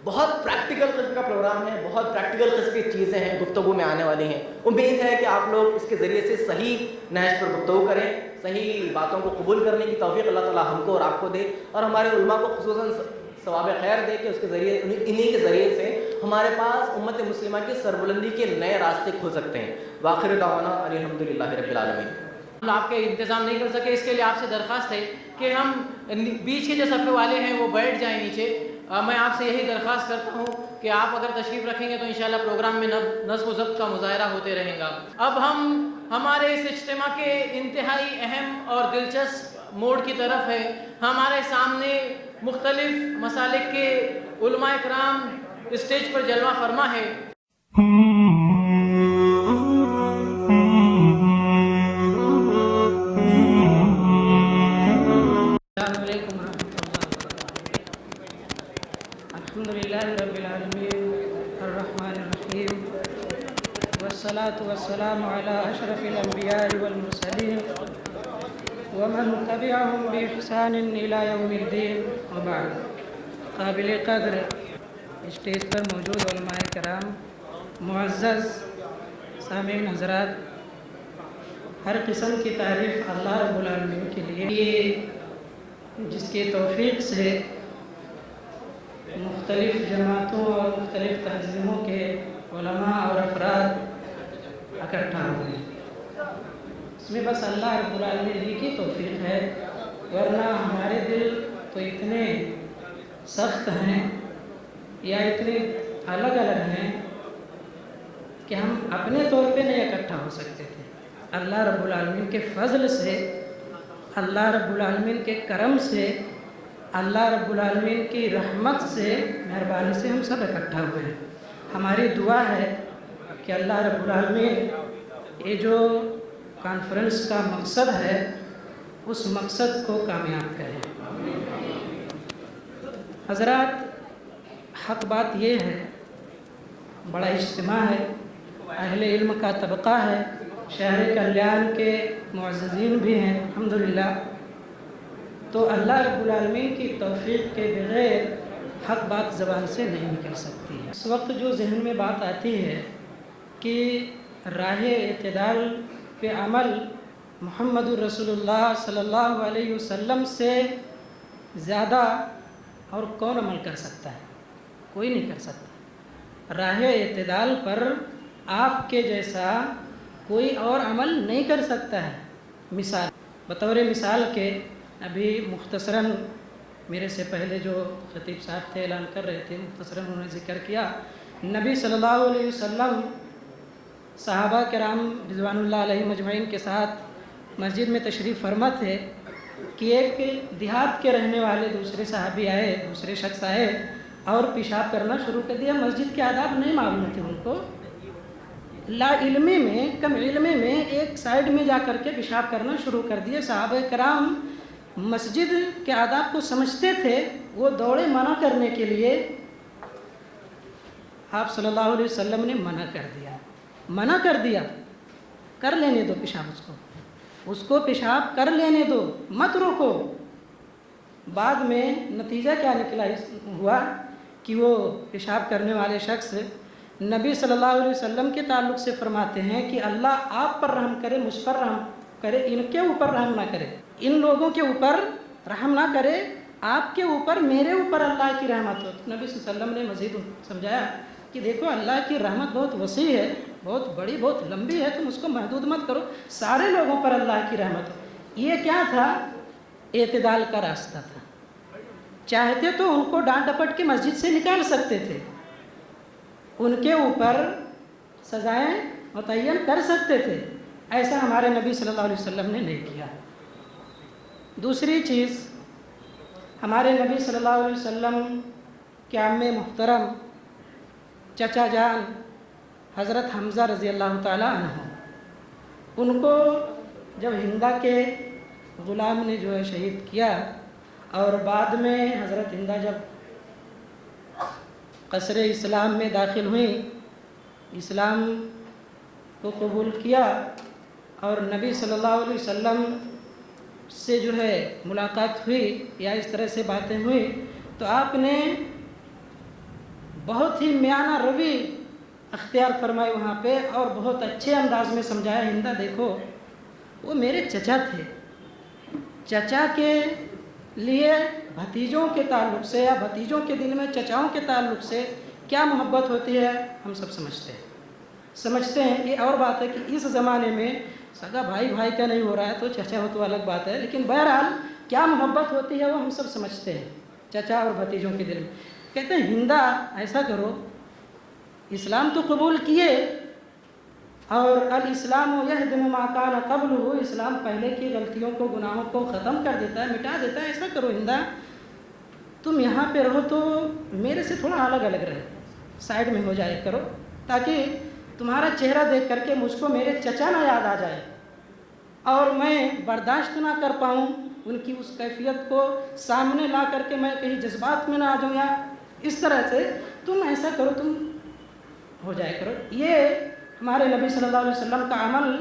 بہت پریکٹیکل قسم کا پروگرام ہے, بہت پریکٹیکل قسم کی چیزیں ہیں گفتگو میں آنے والی ہیں. امید ہے کہ آپ لوگ اس کے ذریعے سے صحیح نہج پر گفتگو کریں, صحیح باتوں کو قبول کرنے کی توفیق اللہ تعالیٰ ہم کو اور آپ کو دے, اور ہمارے علماء کو خصوصاً ثواب خیر دے کہ اس کے ذریعے انہی کے ذریعے سے ہمارے پاس امت مسلمہ کی سربلندی کے نئے راستے کھل سکتے ہیں. وآخر دعوانا الحمدللہ رب العالمین. ہم آپ کے انتظام نہیں کر سکے, اس کے لیے آپ سے درخواست ہے کہ ہم بیچ کے جو صفحے والے ہیں وہ بیٹھ جائیں نیچے. میں آپ سے یہی درخواست کرتا ہوں کہ آپ اگر تشریف رکھیں گے تو انشاءاللہ پروگرام میں نظم و ضبط کا مظاہرہ ہوتے رہے گا. اب ہم ہمارے اس اجتماع کے انتہائی اہم اور دلچسپ موڑ کی طرف ہے. ہمارے سامنے مختلف مسالک کے علماء کرام اسٹیج پر جلوہ فرما ہے. الحمدللہ رب العالمین الرحمن الرحیم والصلاة والسلام علی اشرف الانبیاء والمرسلین ومن تبعهم بإحسان إلى يوم الدين وبعد. قابل قدر اسٹیج پر موجود علماء کرام، معزز سامعین حضرات، ہر قسم کی تعریف اللہ رب العالمین کے لیے، یہ جس کی توفیق سے مختلف جماعتوں اور مختلف تنظیموں کے علماء اور افراد اکٹھا ہوئے ہیں. اس میں بس اللہ رب العالمین ہی کی توفیق ہے، ورنہ ہمارے دل تو اتنے سخت ہیں یا اتنے الگ الگ ہیں کہ ہم اپنے طور پہ نہیں اکٹھا ہو سکتے تھے. اللہ رب العالمین کے فضل سے، اللہ رب العالمین کے کرم سے، اللہ رب العالمین کی رحمت سے، مہربانی سے ہم سب اکٹھا ہوئے ہیں. ہماری دعا ہے کہ اللہ رب العالمین یہ جو کانفرنس کا مقصد ہے اس مقصد کو کامیاب کرے. حضرات، حق بات یہ ہے، بڑا اجتماع ہے، اہل علم کا طبقہ ہے، شہر کلیان کے معززین بھی ہیں الحمدللہ، تو اللہ رب العالمین کی توفیق کے بغیر حق بات زبان سے نہیں نکل سکتی ہے. اس وقت جو ذہن میں بات آتی ہے کہ راہ اعتدال پہ عمل محمد الرسول اللہ صلی اللہ علیہ وسلم سے زیادہ اور کون عمل کر سکتا ہے؟ کوئی نہیں کر سکتا. راہ اعتدال پر آپ کے جیسا کوئی اور عمل نہیں کر سکتا ہے. مثال بطور مثال کے ابھی مختصراً میرے سے پہلے جو خطیب صاحب تھے اعلان کر رہے تھے، مختصراً انہوں نے ذکر کیا، نبی صلی اللہ علیہ وسلم صحابہ کرام رضوان اللہ علیہ مجمعین کے ساتھ مسجد میں تشریف فرما تھے کہ ایک دیہات کے رہنے والے دوسرے صحابی آئے، دوسرے شخص آئے اور پیشاب کرنا شروع کر دیا. مسجد کے آداب نہیں معلوم تھے ان کو، لا علمی میں، کم علمی میں ایک سائیڈ میں جا کر کے پیشاب کرنا شروع کر دیے. صحابہ کرام مسجد کے آداب کو سمجھتے تھے، وہ دوڑے منع کرنے کے لیے. آپ صلی اللہ علیہ وسلم نے منع کر دیا، کر لینے دو پیشاب، اس کو پیشاب کر لینے دو، مت روکو. بعد میں نتیجہ کیا نکلا ہوا کہ وہ پیشاب کرنے والے شخص نبی صلی اللہ علیہ وسلم کے تعلق سے فرماتے ہیں کہ اللہ آپ پر رحم کرے، مجھ پر رحم کرے، ان کے اوپر رحم نہ کرے، ان لوگوں کے اوپر رحم نہ کرے، آپ کے اوپر، میرے اوپر اللہ کی رحمت ہو. نبی صلی اللہ علیہ وسلم نے مزید سمجھایا کہ دیکھو اللہ کی رحمت بہت وسیع ہے، بہت بڑی، بہت لمبی ہے، تم اس کو محدود مت کرو، سارے لوگوں پر اللہ کی رحمت ہو. یہ کیا تھا؟ اعتدال کا راستہ تھا. چاہتے تو ان کو ڈانٹ ڈپٹ کے مسجد سے نکال سکتے تھے، ان کے اوپر سزائیں متعین کر سکتے تھے. ایسا ہمارے نبی صلی اللہ علیہ وسلم نے نہیں کیا. دوسری چیز، ہمارے نبی صلی اللہ علیہ وسلم کے عم محترم چچا جان حضرت حمزہ رضی اللہ تعالیٰ عنہ، ان کو جب ہندا کے غلام نے جو ہے شہید کیا، اور بعد میں حضرت ہندا جب قصر اسلام میں داخل ہوئیں، اسلام کو قبول کیا اور نبی صلی اللہ علیہ وسلم سے جو ہے ملاقات ہوئی یا اس طرح سے باتیں ہوئی، تو آپ نے بہت ہی میانہ روی اختیار فرمائی وہاں پہ، اور بہت اچھے انداز میں سمجھایا، ہندا دیکھو وہ میرے چچا تھے، چچا کے لیے بھتیجوں کے تعلق سے یا بھتیجوں کے دل میں چچاؤں کے تعلق سے کیا محبت ہوتی ہے ہم سب سمجھتے ہیں. یہ اور بات ہے کہ اس زمانے میں سگا بھائی بھائی کا نہیں ہو رہا ہے تو چچا ہو تو الگ بات ہے، لیکن بہرحال کیا محبت ہوتی ہے وہ ہم سب سمجھتے ہیں چچا اور بھتیجوں کے دل میں. کہتے ہیں ہندا ایسا کرو، اسلام تو قبول کیے، اور الاسلام یہدم ما کان قبلہ، اسلام پہلے کی غلطیوں کو، گناہوں کو ختم کر دیتا ہے، مٹا دیتا ہے. ایسا کرو ہندا، تم یہاں پہ رہو تو میرے سے تھوڑا الگ الگ رہے، سائڈ میں ہو جائے کرو، تاکہ تمہارا چہرہ دیکھ کر کے مجھ کو میرے چچا نہ یاد آ جائے اور میں برداشت نہ کر پاؤں ان کی اس کیفیت کو سامنے لا کر کے میں کہیں جذبات میں نہ آ جاؤں، یا اس طرح سے تم ایسا کرو، تم ہو جائے کرو. یہ ہمارے نبی صلی اللہ علیہ وسلم کا عمل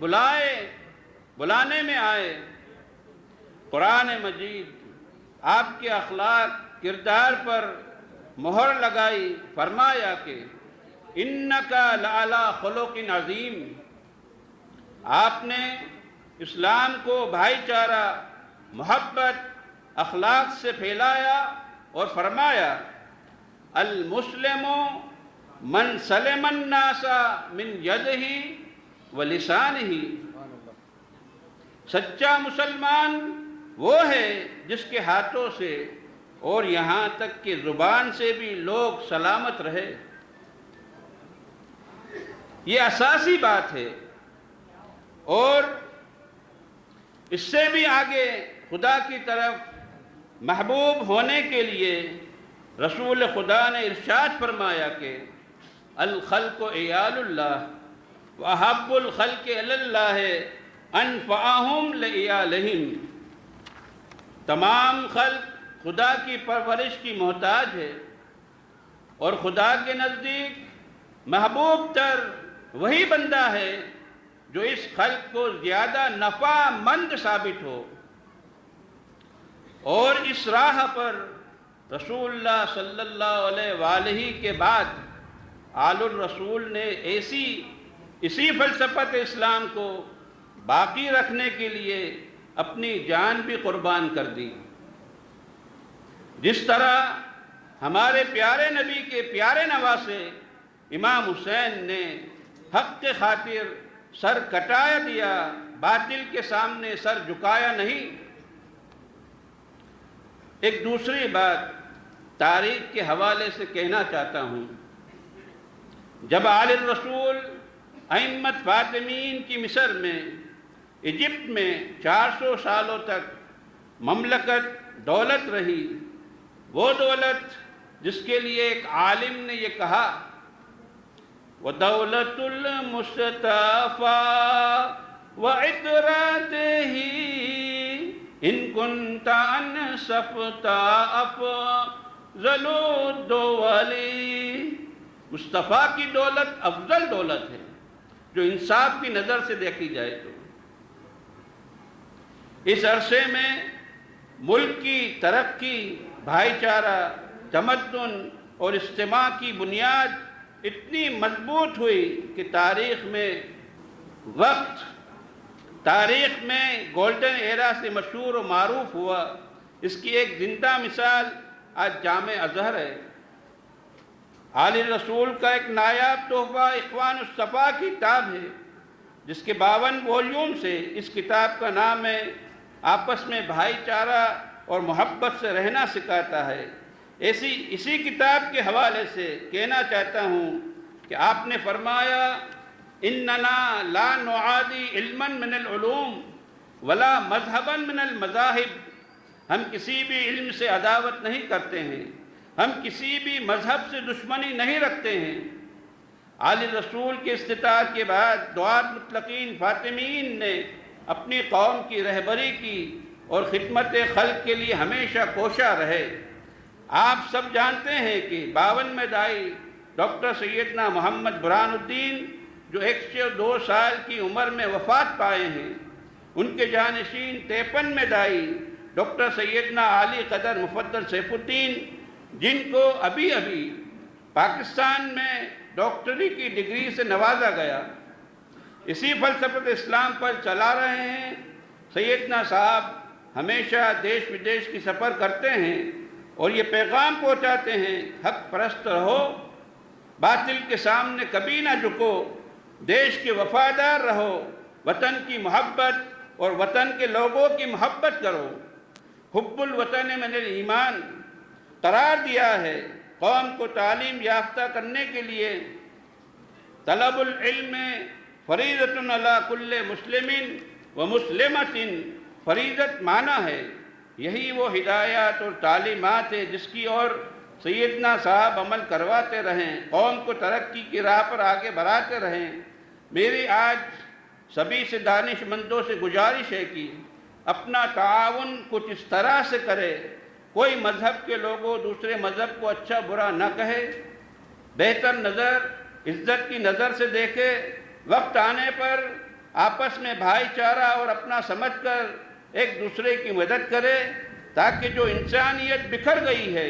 بلانے میں آئے۔ قرآن مجید آپ کے اخلاق کردار پر مہر لگائی، فرمایا کہ اِنَّكَ لَعَلَىٰ خُلُقٍ عَظِيمٍ۔ آپ نے اسلام کو بھائی چارہ، محبت، اخلاق سے پھیلایا اور فرمایا المسلم من سلم الناس من یدہ ولسانہ۔ سچا مسلمان وہ ہے جس کے ہاتھوں سے اور یہاں تک کہ زبان سے بھی لوگ سلامت رہے۔ یہ اساسی بات ہے، اور اس سے بھی آگے خدا کی طرف محبوب ہونے کے لیے رسول خدا نے ارشاد فرمایا کہ الخلق عیال اللہ وأحب الخلق الی اللہ انفعہم لعیالہم۔ تمام خلق خدا کی پرورش کی محتاج ہے، اور خدا کے نزدیک محبوب تر وہی بندہ ہے جو اس خلق کو زیادہ نفع مند ثابت ہو۔ اور اس راہ پر رسول اللہ صلی اللہ علیہ وآلہ کے بعد آل الرسول نے اسی فلسفت اسلام کو باقی رکھنے کے لیے اپنی جان بھی قربان کر دی۔ جس طرح ہمارے پیارے نبی کے پیارے نواسے امام حسین نے حق کے خاطر سر کٹایا دیا، باطل کے سامنے سر جھکایا نہیں۔ ایک دوسری بات تاریخ کے حوالے سے کہنا چاہتا ہوں۔ جب آل الرسول ائمت فاطمین کی مصر میں، ایجپٹ میں 400 سالوں تک مملکت دولت رہی، وہ دولت جس کے لیے ایک عالم نے یہ کہا وَدَوْلَةُ الْمُصْطَفَى وَعِطْرَتِهِ إِن كُنْتَ أَنْصَفْتَ أَفْضَلُ الدُّوَلِ۔ مصطفیٰ کی دولت افضل دولت ہے جو انصاف کی نظر سے دیکھی جائے تو۔ اس عرصے میں ملک کی ترقی، بھائی چارہ، تمدن اور اجتماع کی بنیاد اتنی مضبوط ہوئی کہ تاریخ میں گولڈن ایرا سے مشہور و معروف ہوا۔ اس کی ایک زندہ مثال آج جامع ازہر ہے۔ آل رسول کا ایک نایاب تحفہ اخوان الصفا کی کتاب ہے، جس کے 52 والیوم سے اس کتاب کا نام ہے آپس میں بھائی چارہ اور محبت سے رہنا سکھاتا ہے۔ اسی کتاب کے حوالے سے کہنا چاہتا ہوں کہ آپ نے فرمایا اننا لا نعادی علما من العلوم ولا مذہبا من المذاہب۔ ہم کسی بھی علم سے عداوت نہیں کرتے ہیں، ہم کسی بھی مذہب سے دشمنی نہیں رکھتے ہیں۔ آل رسول کے استطاعت کے بعد دعات مطلقین فاطمین نے اپنی قوم کی رہبری کی اور خدمت خلق کے لیے ہمیشہ کوشاں رہے۔ آپ سب جانتے ہیں کہ 52 میں دائی ڈاکٹر سیدنا محمد برہان الدین جو 102 سال کی عمر میں وفات پائے ہیں، ان کے جانشین 53 میں دائی ڈاکٹر سیدنا علی قدر مفضل سیف الدین، جن کو ابھی پاکستان میں ڈاکٹری کی ڈگری سے نوازا گیا، اسی فلسفت اسلام پر چلا رہے ہیں۔ سیدنا صاحب ہمیشہ دیش ودیش کی سفر کرتے ہیں اور یہ پیغام پہنچاتے ہیں حق پرست رہو، باطل کے سامنے کبھی نہ جھکو، دیش کے وفادار رہو، وطن کی محبت اور وطن کے لوگوں کی محبت کرو۔ حب الوطن من الایمان قرار دیا ہے۔ قوم کو تعلیم یافتہ کرنے کے لیے طلب العلم فریضۃ علی کل مسلم و مسلمۃ، فریضت معنی ہے یہی وہ ہدایات اور تعلیمات ہے جس کی اور سیدنا صاحب عمل کرواتے رہیں، قوم کو ترقی کی راہ پر آگے بڑھاتے رہیں۔ میری آج سبھی سے دانش مندوں سے گزارش ہے کہ اپنا تعاون کچھ اس طرح سے کرے، کوئی مذہب کے لوگوں دوسرے مذہب کو اچھا برا نہ کہے، بہتر نظر عزت کی نظر سے دیکھے، وقت آنے پر آپس میں بھائی چارہ اور اپنا سمجھ کر ایک دوسرے کی مدد کرے تاکہ جو انسانیت بکھر گئی ہے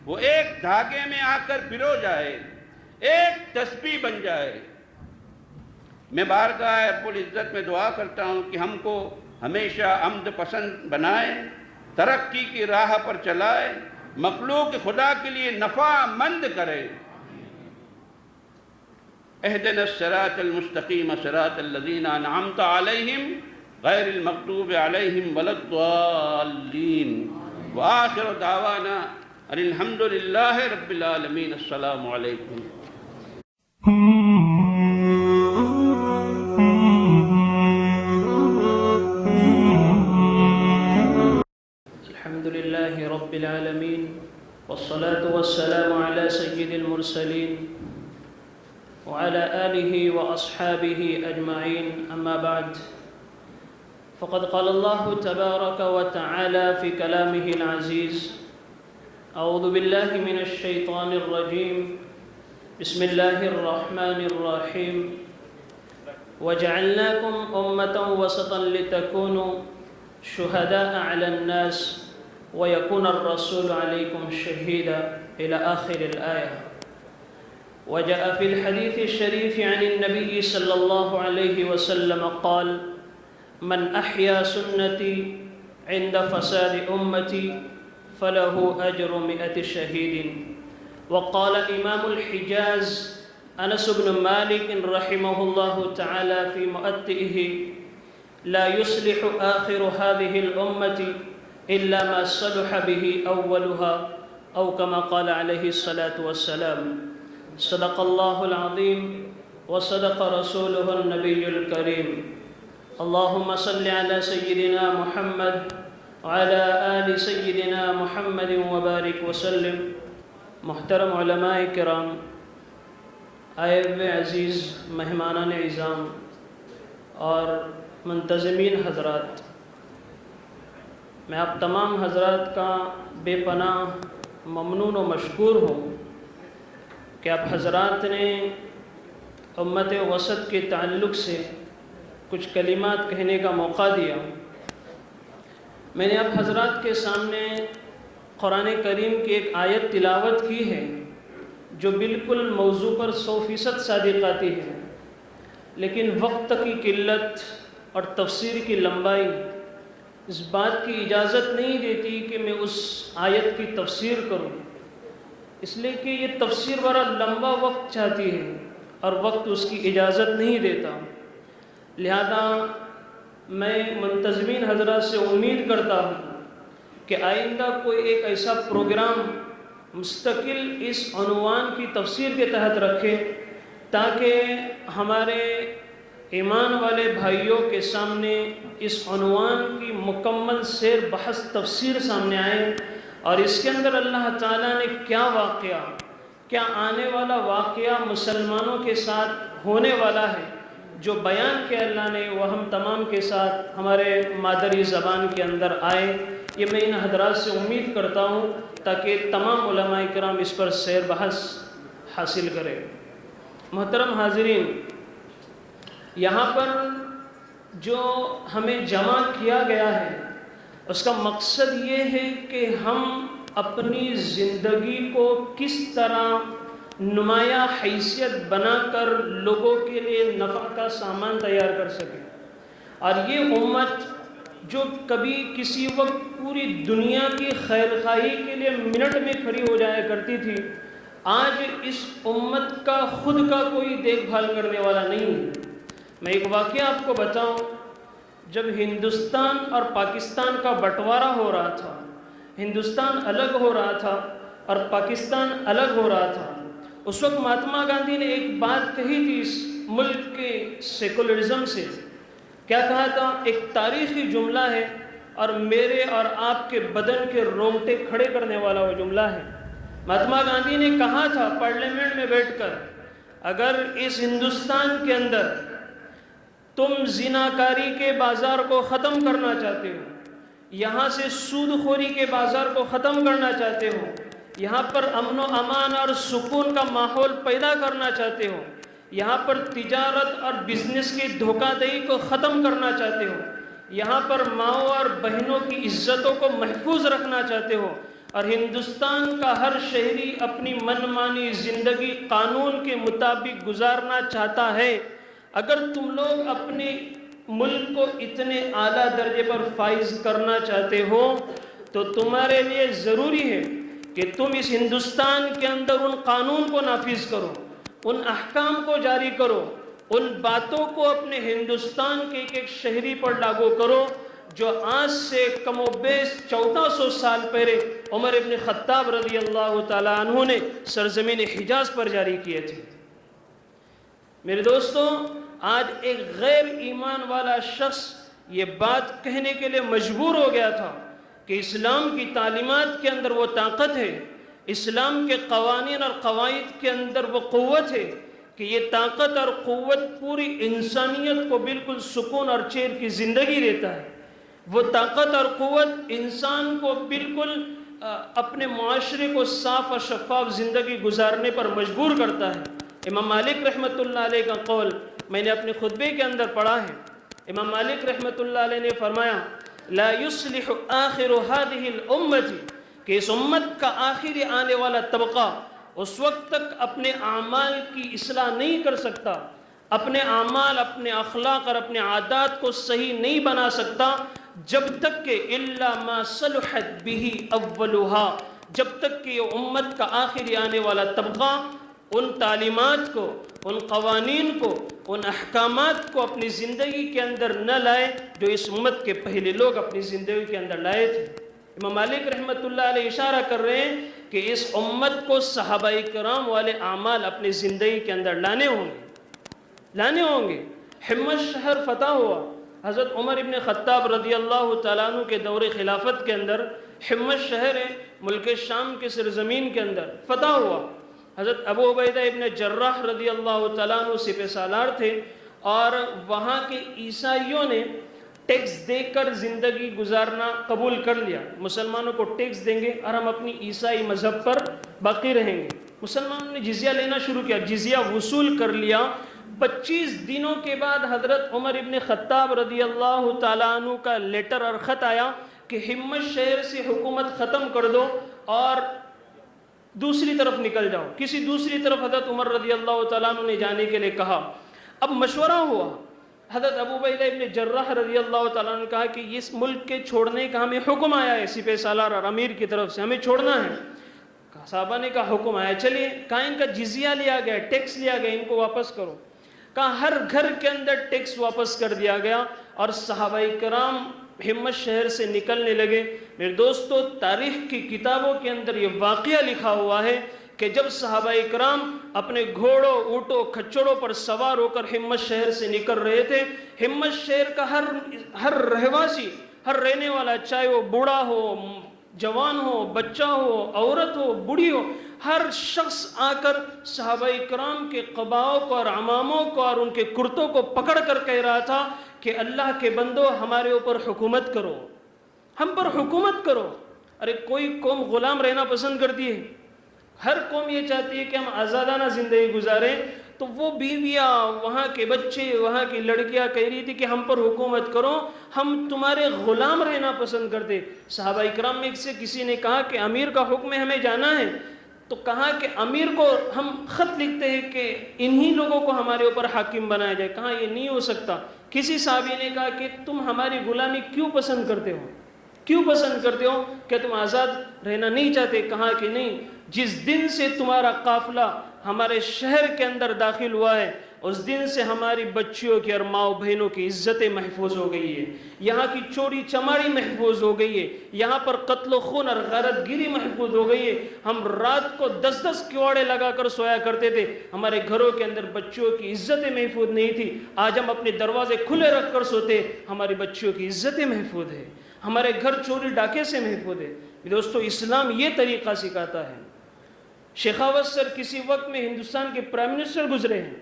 وہ ایک دھاگے میں آ کر پرو جائے، ایک تسبیح بن جائے۔ میں بارگاہ رب العزت میں دعا کرتا ہوں کہ ہم کو ہمیشہ عمد پسند بنائے، ترقی کی راہ پر چلائے، مخلوق خدا کے لیے نفع مند کرے۔ اہدنا الصراط المستقیم صراط الذین انعمت علیہم غیر المغضوب علیہم ولا الضالین، وآخر دعوانا ان الحمد للہ رب العالمین۔ السلام علیکم۔ الحمد لله رب العالمين والصلاة والسلام على سيد المرسلين وعلى آله وأصحابه أجمعين، أما بعد، فقد قال الله تبارك وتعالى في كلامه العزيز: أعوذ بالله من الشيطان الرجيم، بسم الله الرحمن الرحيم، وجعلناكم أمة وسطا لتكونوا شهداء على الناس ويكون الرسول عليكم شهيدا إلى آخر الآية۔ وجاء في الحديث الشريف عن النبي صلى الله عليه وسلم قال: من أحيا سنتي عند فساد أمتي فله أجر 100 شهيد۔ وقال إمام الحجاز أنس بن مالك رحمه الله تعالى في مؤتئه: لا يصلح آخر هذه الأمة إلا ما صلح به أولها، أو كما قال عليه الصلاة والسلام۔ صدق الله العظيم وصدق رسوله النبي الكريم۔ اللهم صل على سيدنا محمد وعلى آل سيدنا محمد وبارك وسلم۔ محترم علماء کرام، آئے ہوئے عزیز مہمانان اعظام اور منتظمین حضرات، میں آپ تمام حضرات کا بے پناہ ممنون و مشکور ہوں کہ آپ حضرات نے امت وسط کے تعلق سے کچھ کلمات کہنے کا موقع دیا۔ میں نے آپ حضرات کے سامنے قرآن کریم کی ایک آیت تلاوت کی ہے جو بالکل موضوع پر 100% صادق آتی ہے، لیکن وقت کی قلت اور تفسیر کی لمبائی اس بات کی اجازت نہیں دیتی کہ میں اس آیت کی تفسیر کروں، اس لیے کہ یہ تفسیر بڑا لمبا وقت چاہتی ہے اور وقت اس کی اجازت نہیں دیتا۔ لہذا میں منتظمین حضرات سے امید کرتا ہوں کہ آئندہ کوئی ایک ایسا پروگرام مستقل اس عنوان کی تفسیر کے تحت رکھے تاکہ ہمارے ایمان والے بھائیوں کے سامنے اس عنوان کی مکمل سیر بحث تفسیر سامنے آئے، اور اس کے اندر اللہ تعالیٰ نے کیا واقعہ، کیا آنے والا واقعہ مسلمانوں کے ساتھ ہونے والا ہے جو بیان کیا اللہ نے، وہ ہم تمام کے ساتھ ہمارے مادری زبان کے اندر آئے۔ یہ میں ان حضرات سے امید کرتا ہوں تاکہ تمام علماء کرام اس پر سیر بحث حاصل کریں۔ محترم حاضرین، یہاں پر جو ہمیں جمع کیا گیا ہے اس کا مقصد یہ ہے کہ ہم اپنی زندگی کو کس طرح نمایاں حیثیت بنا کر لوگوں کے لیے نفع کا سامان تیار کر سکیں، اور یہ امت جو کبھی کسی وقت پوری دنیا کی خیر خواہی کے لیے منٹ میں کھڑی ہو جایا کرتی تھی، آج اس امت کا خود کا کوئی دیکھ بھال کرنے والا نہیں ہے۔ میں ایک واقعہ آپ کو بتاؤں، جب ہندوستان اور پاکستان کا بٹوارا ہو رہا تھا، ہندوستان الگ ہو رہا تھا اور پاکستان الگ ہو رہا تھا، اس وقت مہاتما گاندھی نے ایک بات کہی تھی اس ملک کے سیکولرزم سے۔ کیا کہا تھا؟ ایک تاریخی جملہ ہے اور میرے اور آپ کے بدن کے رونگٹے کھڑے کرنے والا وہ جملہ ہے۔ مہاتما گاندھی نے کہا تھا پارلیمنٹ میں بیٹھ کر، اگر اس ہندوستان کے اندر تم زناکاری کے بازار کو ختم کرنا چاہتے ہو، یہاں سے سود خوری کے بازار کو ختم کرنا چاہتے ہو، یہاں پر امن و امان اور سکون کا ماحول پیدا کرنا چاہتے ہو، یہاں پر تجارت اور بزنس کی دھوکہ دہی کو ختم کرنا چاہتے ہو، یہاں پر ماؤں اور بہنوں کی عزتوں کو محفوظ رکھنا چاہتے ہو، اور ہندوستان کا ہر شہری اپنی من مانی زندگی قانون کے مطابق گزارنا چاہتا ہے، اگر تم لوگ اپنے ملک کو اتنے اعلیٰ درجے پر فائز کرنا چاہتے ہو تو تمہارے لیے ضروری ہے کہ تم اس ہندوستان کے اندر ان قانون کو نافذ کرو، ان احکام کو جاری کرو، ان باتوں کو اپنے ہندوستان کے ایک ایک شہری پر لاگو کرو جو آج سے کم و بیش 1400 سال پہلے عمر ابن خطاب رضی اللہ تعالیٰ عنہ نے سرزمین حجاز پر جاری کیے تھے۔ میرے دوستوں، آج ایک غیر ایمان والا شخص یہ بات کہنے کے لیے مجبور ہو گیا تھا کہ اسلام کی تعلیمات کے اندر وہ طاقت ہے، اسلام کے قوانین اور قواعد کے اندر وہ قوت ہے کہ یہ طاقت اور قوت پوری انسانیت کو بالکل سکون اور چین کی زندگی دیتا ہے، وہ طاقت اور قوت انسان کو بالکل اپنے معاشرے کو صاف اور شفاف زندگی گزارنے پر مجبور کرتا ہے۔ امام مالک رحمۃ اللہ علیہ کا قول میں نے اپنے خطبے کے اندر پڑھا ہے۔ امام مالک رحمۃ اللہ علیہ نے فرمایا لا يصلح آخر هذه الامة کہ اس امت کا آخری آنے والا طبقہ اس وقت تک اپنے اعمال کی اصلاح نہیں کر سکتا، اپنے اعمال، اپنے اخلاق اور اپنے عادات کو صحیح نہیں بنا سکتا جب تک کہ الا ما صلحت به اولها، جب تک کہ یہ امت کا آخری آنے والا طبقہ ان تعلیمات کو، ان قوانین کو، ان احکامات کو اپنی زندگی کے اندر نہ لائے جو اس امت کے پہلے لوگ اپنی زندگی کے اندر لائے تھے۔ امام مالک رحمۃ اللہ علیہ اشارہ کر رہے ہیں کہ اس امت کو صحابہ کرام والے اعمال اپنی زندگی کے اندر لانے ہوں گے۔ حمص شہر فتح ہوا، حضرت عمر ابن خطاب رضی اللہ تعالیٰ عنہ کے دور خلافت کے اندر حمص شہر ہے، ملک شام کے سرزمین کے اندر فتح ہوا۔ حضرت ابو عبیدہ ابن جراح رضی اللہ تعالیٰ عنہ سپہ سالار تھے، اور وہاں کے عیسائیوں نے ٹیکس دے کر زندگی گزارنا قبول کر لیا۔ مسلمانوں کو ٹیکس دیں گے اور ہم اپنی عیسائی مذہب پر باقی رہیں گے۔ مسلمانوں نے جزیہ لینا شروع کیا، جزیہ وصول کر لیا۔ 25 دنوں کے بعد حضرت عمر ابن خطاب رضی اللہ تعالیٰ عنہ کا لیٹر اور خط آیا کہ حمص شہر سے حکومت ختم کر دو اور دوسری طرف نکل جاؤ۔ کسی دوسری طرف حضرت عمر رضی اللہ تعالیٰ عنہ نے جانے کے لیے کہا۔ اب مشورہ ہوا، حضرت ابو عبیدہ ابن جراح رضی اللہ تعالیٰ عنہ نے کہا کہ اس ملک کے چھوڑنے کا ہمیں حکم آیا ہے، سپہ سالار اور امیر کی طرف سے ہمیں چھوڑنا ہے۔ صحابہ نے کہا حکم آیا، چلیے۔ کہا ان کا جزیہ لیا گیا، ٹیکس لیا گیا، ان کو واپس کرو۔ کہا ہر گھر کے اندر ٹیکس واپس کر دیا گیا اور صحابہ کرام حمص شہر سے نکلنے لگے۔ میرے دوستو، تاریخ کی کتابوں کے اندر یہ واقعہ لکھا ہوا ہے کہ جب صحابہ کرام اپنے گھوڑوں، اونٹوں، کھچڑوں پر سوار ہو کر حمص شہر سے نکل رہے تھے، حمص شہر کا ہر رہواسی، ہر رہنے والا، چاہے وہ بوڑھا ہو، جوان ہو، بچہ ہو، عورت ہو، بوڑھی ہو، ہر شخص آ کر صحابہ کرام کے قباؤں کو اور عماموں کو اور ان کے کرتوں کو پکڑ کر کہہ رہا تھا کہ اللہ کے بندو ہمارے اوپر حکومت کرو، ہم پر حکومت کرو۔ ارے کوئی قوم غلام رہنا پسند کرتی ہے؟ ہر قوم یہ چاہتی ہے کہ ہم آزادانہ زندگی گزاریں۔ تو وہ بیویاں، وہاں کے بچے، وہاں کی لڑکیاں کہہ رہی تھی کہ ہم پر حکومت کرو، ہم تمہارے غلام رہنا پسند کرتے۔ صحابہ اکرام میں سے کسی نے کہا کہ امیر کا حکم ہے، ہمیں جانا ہے۔ تو کہا کہ امیر کو ہم خط لکھتے ہیں کہ انہی لوگوں کو ہمارے اوپر حاکم بنایا جائے۔ کہا یہ نہیں ہو سکتا۔ کسی صحابی نے کہا کہ تم ہماری غلامی کیوں پسند کرتے ہو؟ کیوں پسند کرتے ہو؟ کہ تم آزاد رہنا نہیں چاہتے؟ کہا کہ نہیں، جس دن سے تمہارا قافلہ ہمارے شہر کے اندر داخل ہوا ہے اس دن سے ہماری بچیوں کی اور ماؤں بہنوں کی عزتیں محفوظ ہو گئی ہے، یہاں کی چوری چماری محفوظ ہو گئی ہے، یہاں پر قتل و خون اور غارت گیری محفوظ ہو گئی ہے۔ ہم رات کو 10 کیواڑے لگا کر سویا کرتے تھے، ہمارے گھروں کے اندر بچیوں کی عزتیں محفوظ نہیں تھی۔ آج ہم اپنے دروازے کھلے رکھ کر سوتے، ہماری بچیوں کی عزتیں محفوظ ہیں، ہمارے گھر چوری ڈاکے سے محفوظ ہے۔ دوستو، اسلام یہ طریقہ سکھاتا ہے۔ شیخاوت سر کسی وقت میں ہندوستان کے پرائم منسٹر گزرے ہیں،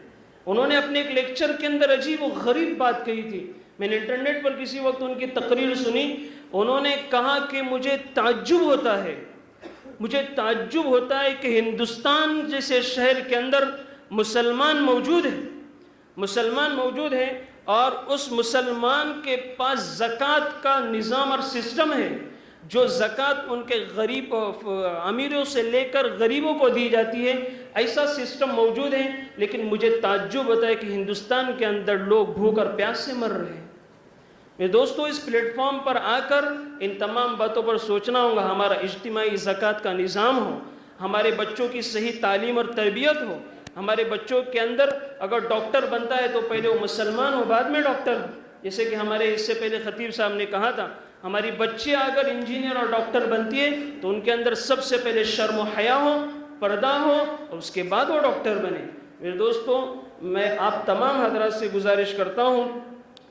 انہوں نے اپنے ایک لیکچر کے اندر عجیب و غریب بات کہی تھی۔ میں نے انٹرنیٹ پر کسی وقت ان کی تقریر سنی، انہوں نے کہا کہ مجھے تعجب ہوتا ہے کہ ہندوستان جیسے شہر کے اندر مسلمان موجود ہے، مسلمان موجود ہے، اور اس مسلمان کے پاس زکوٰۃ کا نظام اور سسٹم ہے، جو زکوٰۃ ان کے غریب امیروں سے لے کر غریبوں کو دی جاتی ہے، ایسا سسٹم موجود ہے، لیکن مجھے تعجب ہوتا ہے کہ ہندوستان کے اندر لوگ بھوک اور پیاس سے مر رہے ہیں۔ میرے دوستو، اس پلیٹ فارم پر آ کر ان تمام باتوں پر سوچنا ہوگا، ہمارا اجتماعی زکوٰۃ کا نظام ہو، ہمارے بچوں کی صحیح تعلیم اور تربیت ہو، ہمارے بچوں کے اندر اگر ڈاکٹر بنتا ہے تو پہلے وہ مسلمان ہو، بعد میں ڈاکٹر ہو، جیسے کہ ہمارے اس سے پہلے خطیب صاحب نے کہا تھا، ہماری بچی اگر انجینئر اور ڈاکٹر بنتی ہے تو ان کے اندر سب سے پہلے شرم و حیا ہو، پردہ ہو، اور اس کے بعد وہ ڈاکٹر بنے۔ میرے دوستو، میں آپ تمام حضرات سے گزارش کرتا ہوں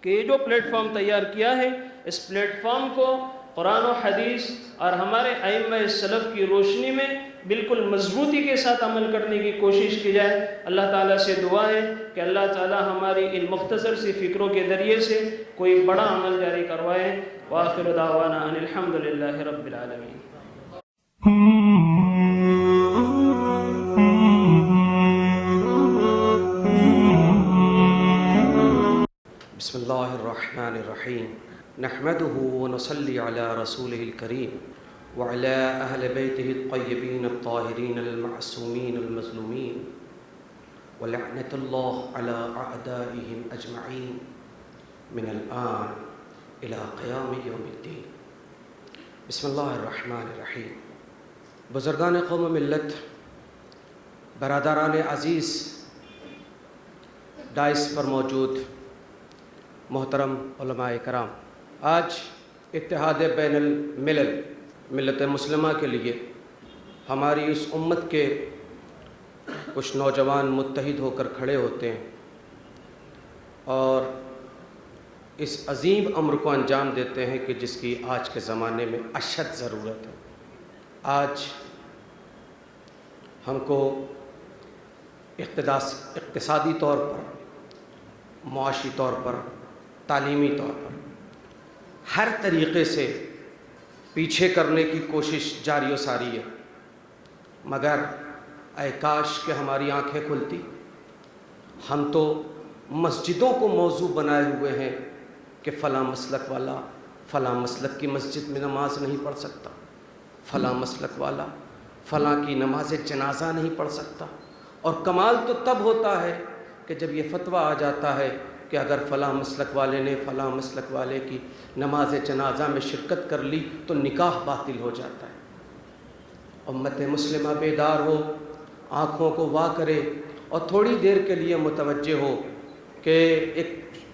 کہ یہ جو پلیٹ فارم تیار کیا ہے، اس پلیٹ فارم کو قرآن و حدیث اور ہمارے ائمہ سلف کی روشنی میں بالکل مضبوطی کے ساتھ عمل کرنے کی کوشش کی جائے۔ اللہ تعالیٰ سے دعا ہے کہ اللہ تعالیٰ ہماری ان مختصر سی فکروں کے ذریعے سے کوئی بڑا عمل جاری کروائے۔ وآخر دعوانا ان الحمد للہ رب العالمین۔ بسم اللہ الرحمن الرحیم، نحمده ونصلی علی رسولہ الکریم وعلی اہل بیتہ الطیبین الطاہرین المعصومین المظلومین ولعنت اللہ علی اعدائہم اجمعین من الآن الى قیام یوم الدین۔ بسم اللہ الرحمن الرحیم۔ بزرگان قوم و ملت، برادران عزیز، ڈائس پر موجود محترم علماء کرام، آج اتحاد بین الملل ملت مسلمہ کے لیے ہماری اس امت کے کچھ نوجوان متحد ہو کر کھڑے ہوتے ہیں اور اس عظیم امر کو انجام دیتے ہیں کہ جس کی آج کے زمانے میں اشد ضرورت ہے۔ آج ہم کو اقتصادی طور پر، معاشی طور پر، تعلیمی طور پر ہر طریقے سے پیچھے کرنے کی کوشش جاری و ساری ہے، مگر اے کاش کہ ہماری آنکھیں کھلتی۔ ہم تو مسجدوں کو موضوع بنائے ہوئے ہیں کہ فلاں مسلک والا فلاں مسلک کی مسجد میں نماز نہیں پڑھ سکتا، فلاں مسلک والا فلاں کی نماز جنازہ نہیں پڑھ سکتا، اور کمال تو تب ہوتا ہے کہ جب یہ فتویٰ آ جاتا ہے کہ اگر فلاں مسلک والے نے فلاں مسلک والے کی نماز جنازہ میں شرکت کر لی تو نکاح باطل ہو جاتا ہے۔ امت مسلمہ بیدار ہو، آنکھوں کو وا کرے اور تھوڑی دیر کے لیے متوجہ ہو کہ ایک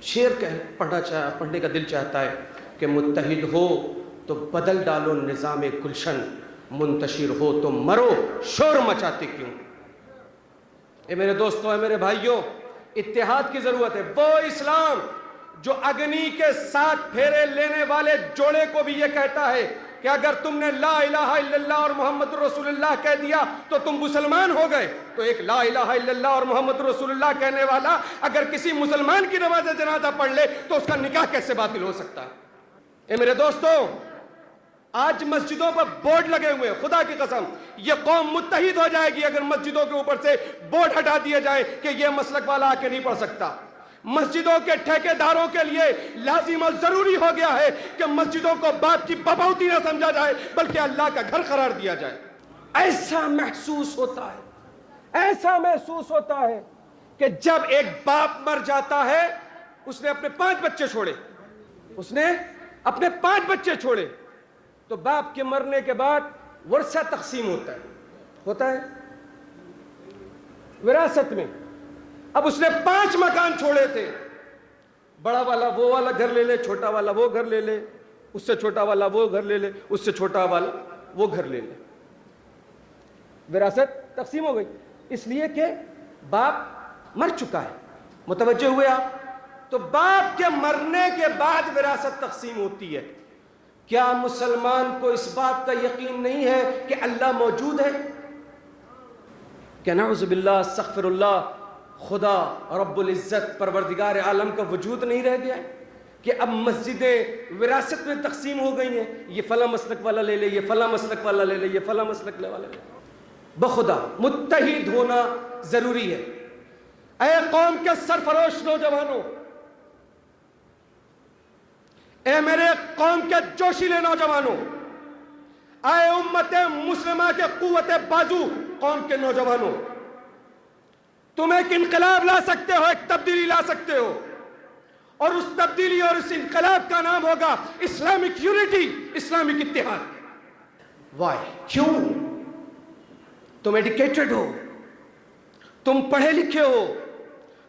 شعر پڑھنے کا دل چاہتا ہے کہ متحد ہو تو بدل ڈالو نظام گلشن، منتشر ہو تو مرو شور مچاتے کیوں۔ اے میرے دوستوں، اے میرے بھائیوں، اتحاد کی ضرورت ہے۔ وہ اسلام جو اگنی کے 7 پھیرے لینے والے جوڑے کو بھی یہ کہتا ہے کہ اگر تم نے لا الہ الا اللہ اور محمد رسول اللہ کہہ دیا تو تم مسلمان ہو گئے، تو ایک لا الہ الا اللہ اور محمد رسول اللہ کہنے والا اگر کسی مسلمان کی نماز جنازہ پڑھ لے تو اس کا نکاح کیسے باطل ہو سکتا ہے؟ اے میرے دوستوں، آج مسجدوں پر بورڈ لگے ہوئے، خدا کی قسم یہ قوم متحد ہو جائے گی اگر مسجدوں کے اوپر سے بورڈ ہٹا دیا جائے کہ یہ مسلک والا آ کے نہیں پڑھ سکتا۔ مسجدوں کے ٹھیکیداروں کے لیے لازم اور ضروری ہو گیا ہے کہ مسجدوں کو باپ کی ببوتی نہ سمجھا جائے بلکہ اللہ کا گھر قرار دیا جائے۔ ایسا محسوس ہوتا ہے کہ جب ایک باپ مر جاتا ہے، اس نے اپنے 5 بچے چھوڑے، تو باپ کے مرنے کے بعد ورثہ تقسیم ہوتا ہے وراثت میں۔ اب اس نے 5 مکان چھوڑے تھے، بڑا والا وہ والا گھر لے لے، چھوٹا والا وہ گھر لے لے، اس سے چھوٹا والا وہ گھر لے لے، اس سے چھوٹا والا وہ گھر لے لے، وراثت تقسیم ہو گئی، اس لیے کہ باپ مر چکا ہے۔ متوجہ ہوئے آپ؟ تو باپ کے مرنے کے بعد وراثت تقسیم ہوتی ہے۔ کیا مسلمان کو اس بات کا یقین نہیں ہے کہ اللہ موجود ہے؟ کہ نعوذ باللہ، استغفر اللہ، خدا رب العزت پروردگار عالم کا وجود نہیں رہ گیا کہ اب مسجدیں وراثت میں تقسیم ہو گئی ہیں، یہ فلاں مسلک والا لے لے، یہ فلاں مسلک والا لے لے، یہ فلاں مسلک والا لے لے۔ بخدا متحد ہونا ضروری ہے۔ اے قوم کے سرفروش نوجوانوں، اے میرے قوم کے جوشیلے نوجوانوں، اے امت مسلمہ کے قوت بازو قوم کے نوجوانوں، تم ایک انقلاب لا سکتے ہو، ایک تبدیلی لا سکتے ہو، اور اس تبدیلی اور اس انقلاب کا نام ہوگا اسلامک یونٹی، اسلامک اتحاد۔ وائی؟ کیوں؟ تم ایڈوکیٹڈ ہو، تم پڑھے لکھے ہو،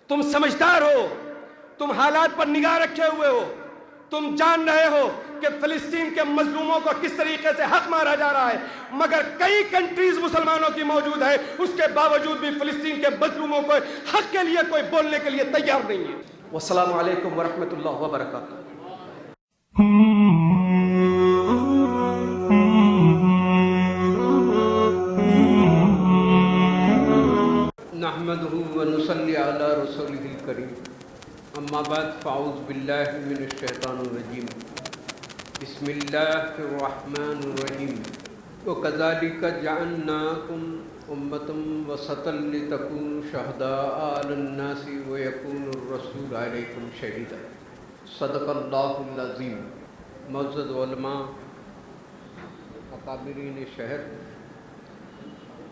تم سمجھدار ہو، تم حالات پر نگاہ رکھے ہوئے ہو، تم جان رہے ہو کہ فلسطین کے مظلوموں کو کس طریقے سے حق مارا جا رہا ہے، مگر کئی کنٹریز مسلمانوں کی موجود ہے، اس کے باوجود بھی فلسطین کے مظلوموں کو حق کے لیے کوئی بولنے کے لیے تیار نہیں ہے۔ والسلام علیکم ورحمۃ اللہ وبرکاتہ۔ نحمده ونصلي على رسوله الكريم، اما بعد فاعوذ باللہ من الشیطان الرجیم، بسم اللہ الرحمن الرحیم، وَكَذَلِكَ جَعَلْنَاكُمْ أُمَّةً وَسَطًا لِتَكُونُوا شُهَدَاءَ عَلَى النَّاسِ وَيَكُونَ الرَّسُولُ عَلَيْكُمْ شَهِيدًا۔ صدق اللہ العظیم۔ معزز علماء، اکابرین شہر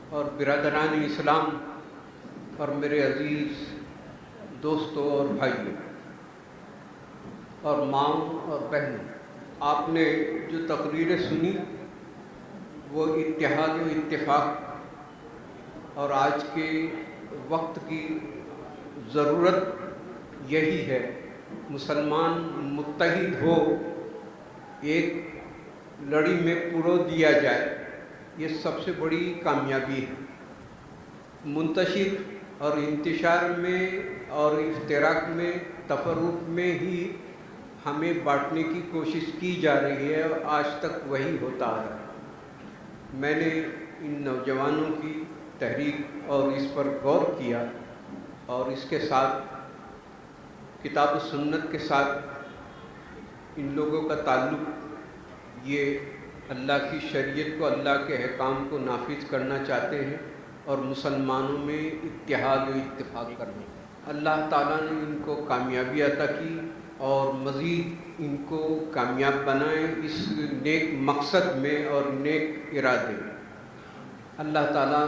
اور برادران اسلام اور میرے عزیز دوستوں اور بھائیوں اور ماں اور بہنوں، آپ نے جو تقریریں سنی وہ اتحاد و اتفاق اور آج کے وقت کی ضرورت یہی ہے، مسلمان متحد ہو، ایک لڑی میں پرو دیا جائے، یہ سب سے بڑی کامیابی ہے۔ منتشر اور انتشار میں اور افتراق میں، تفرق میں ہی ہمیں بانٹنے کی کوشش کی جا رہی ہے، اور آج تک وہی ہوتا آ رہا ہے۔ میں نے ان نوجوانوں کی تحریک اور اس پر غور کیا، اور اس کے ساتھ کتاب و سنت کے ساتھ ان لوگوں کا تعلق، یہ اللہ کی شریعت کو، اللہ کے احکام کو نافذ کرنا چاہتے ہیں اور مسلمانوں میں اتحاد و اتفاق کرنا۔ اللہ تعالیٰ نے ان کو کامیابی عطا کی اور مزید ان کو کامیاب بنائے اس نیک مقصد میں اور نیک ارادے میں۔ اللہ تعالیٰ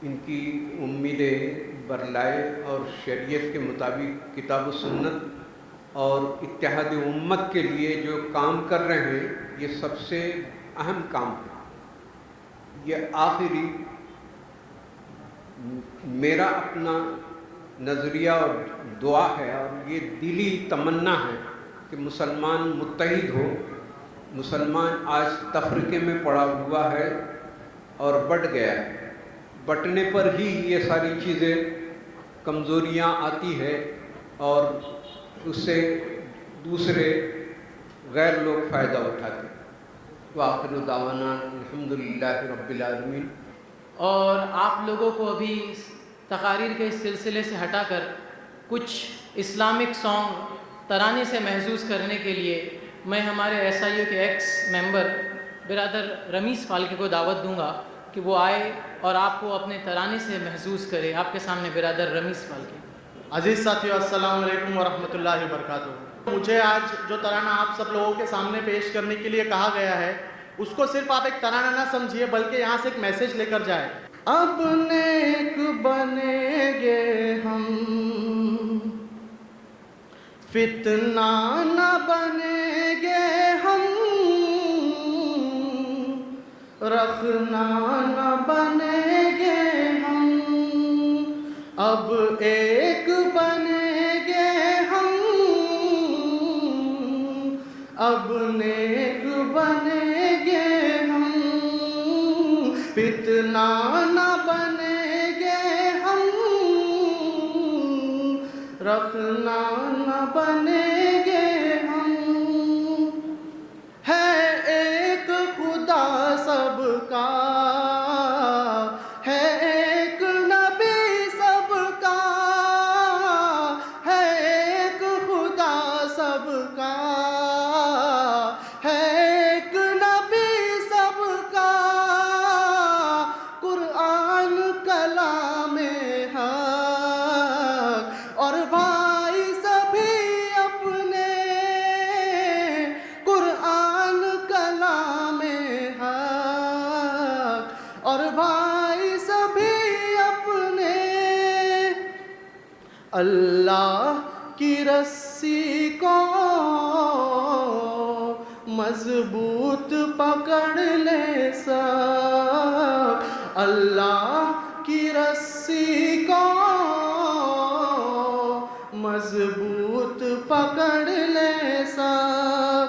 ان کی امیدیں برلائے اور شریعت کے مطابق کتاب و سنت اور اتحاد امت کے لیے جو کام کر رہے ہیں، یہ سب سے اہم کام ہے۔ یہ آخری میرا اپنا نظریہ اور دعا ہے، اور یہ دلی تمنا ہے کہ مسلمان متحد ہو۔ مسلمان آج تفرقے میں پڑا ہوا ہے اور بٹ گیا ہے، بٹنے پر ہی یہ ساری چیزیں کمزوریاں آتی ہے، اور اس سے دوسرے غیر لوگ فائدہ اٹھاتے ہیں۔ وآخر دعوانا الحمدللہ رب العالمین۔ اور آپ لوگوں کو ابھی تقاریر کے اس سلسلے سے ہٹا کر کچھ اسلامک سانگ ترانے سے محظوظ کرنے کے لیے میں ہمارے ایس آئی او کے ایکس ممبر برادر رمیز فالکے کو دعوت دوں گا کہ وہ آئے اور آپ کو اپنے ترانے سے محظوظ کرے۔ آپ کے سامنے برادر رمیز فالکے۔ عزیز ساتھیو، السلام علیکم ورحمۃ اللہ وبرکاتہ۔ مجھے آج جو ترانہ آپ سب لوگوں کے سامنے پیش کرنے کے لیے کہا گیا ہے، اس کو صرف آپ ایک ترانہ نہ سمجھیے، بلکہ یہاں سے ایک میسج لے کر جائے۔ اب نیک بنیں گے ہم، فتنہ نہ بنیں گے ہم، رخنا نہ بنیں گے ہم، اب ایک بنیں گے ہم، اب نیک بنیں گے ہم، فتنہ نہ بنیں گے ہم، رخنا نہ بنیں گے ہم۔ ہے ایک خدا سب کا، ہے ایک نبی سب کا، ہے ایک خدا سب کا، ہے ایک نبی سب کا، قرآن کلام حق اللہ کی رسی کو مضبوط پکڑ لے سب، اللہ کی رسی کو مضبوط پکڑ لے سب،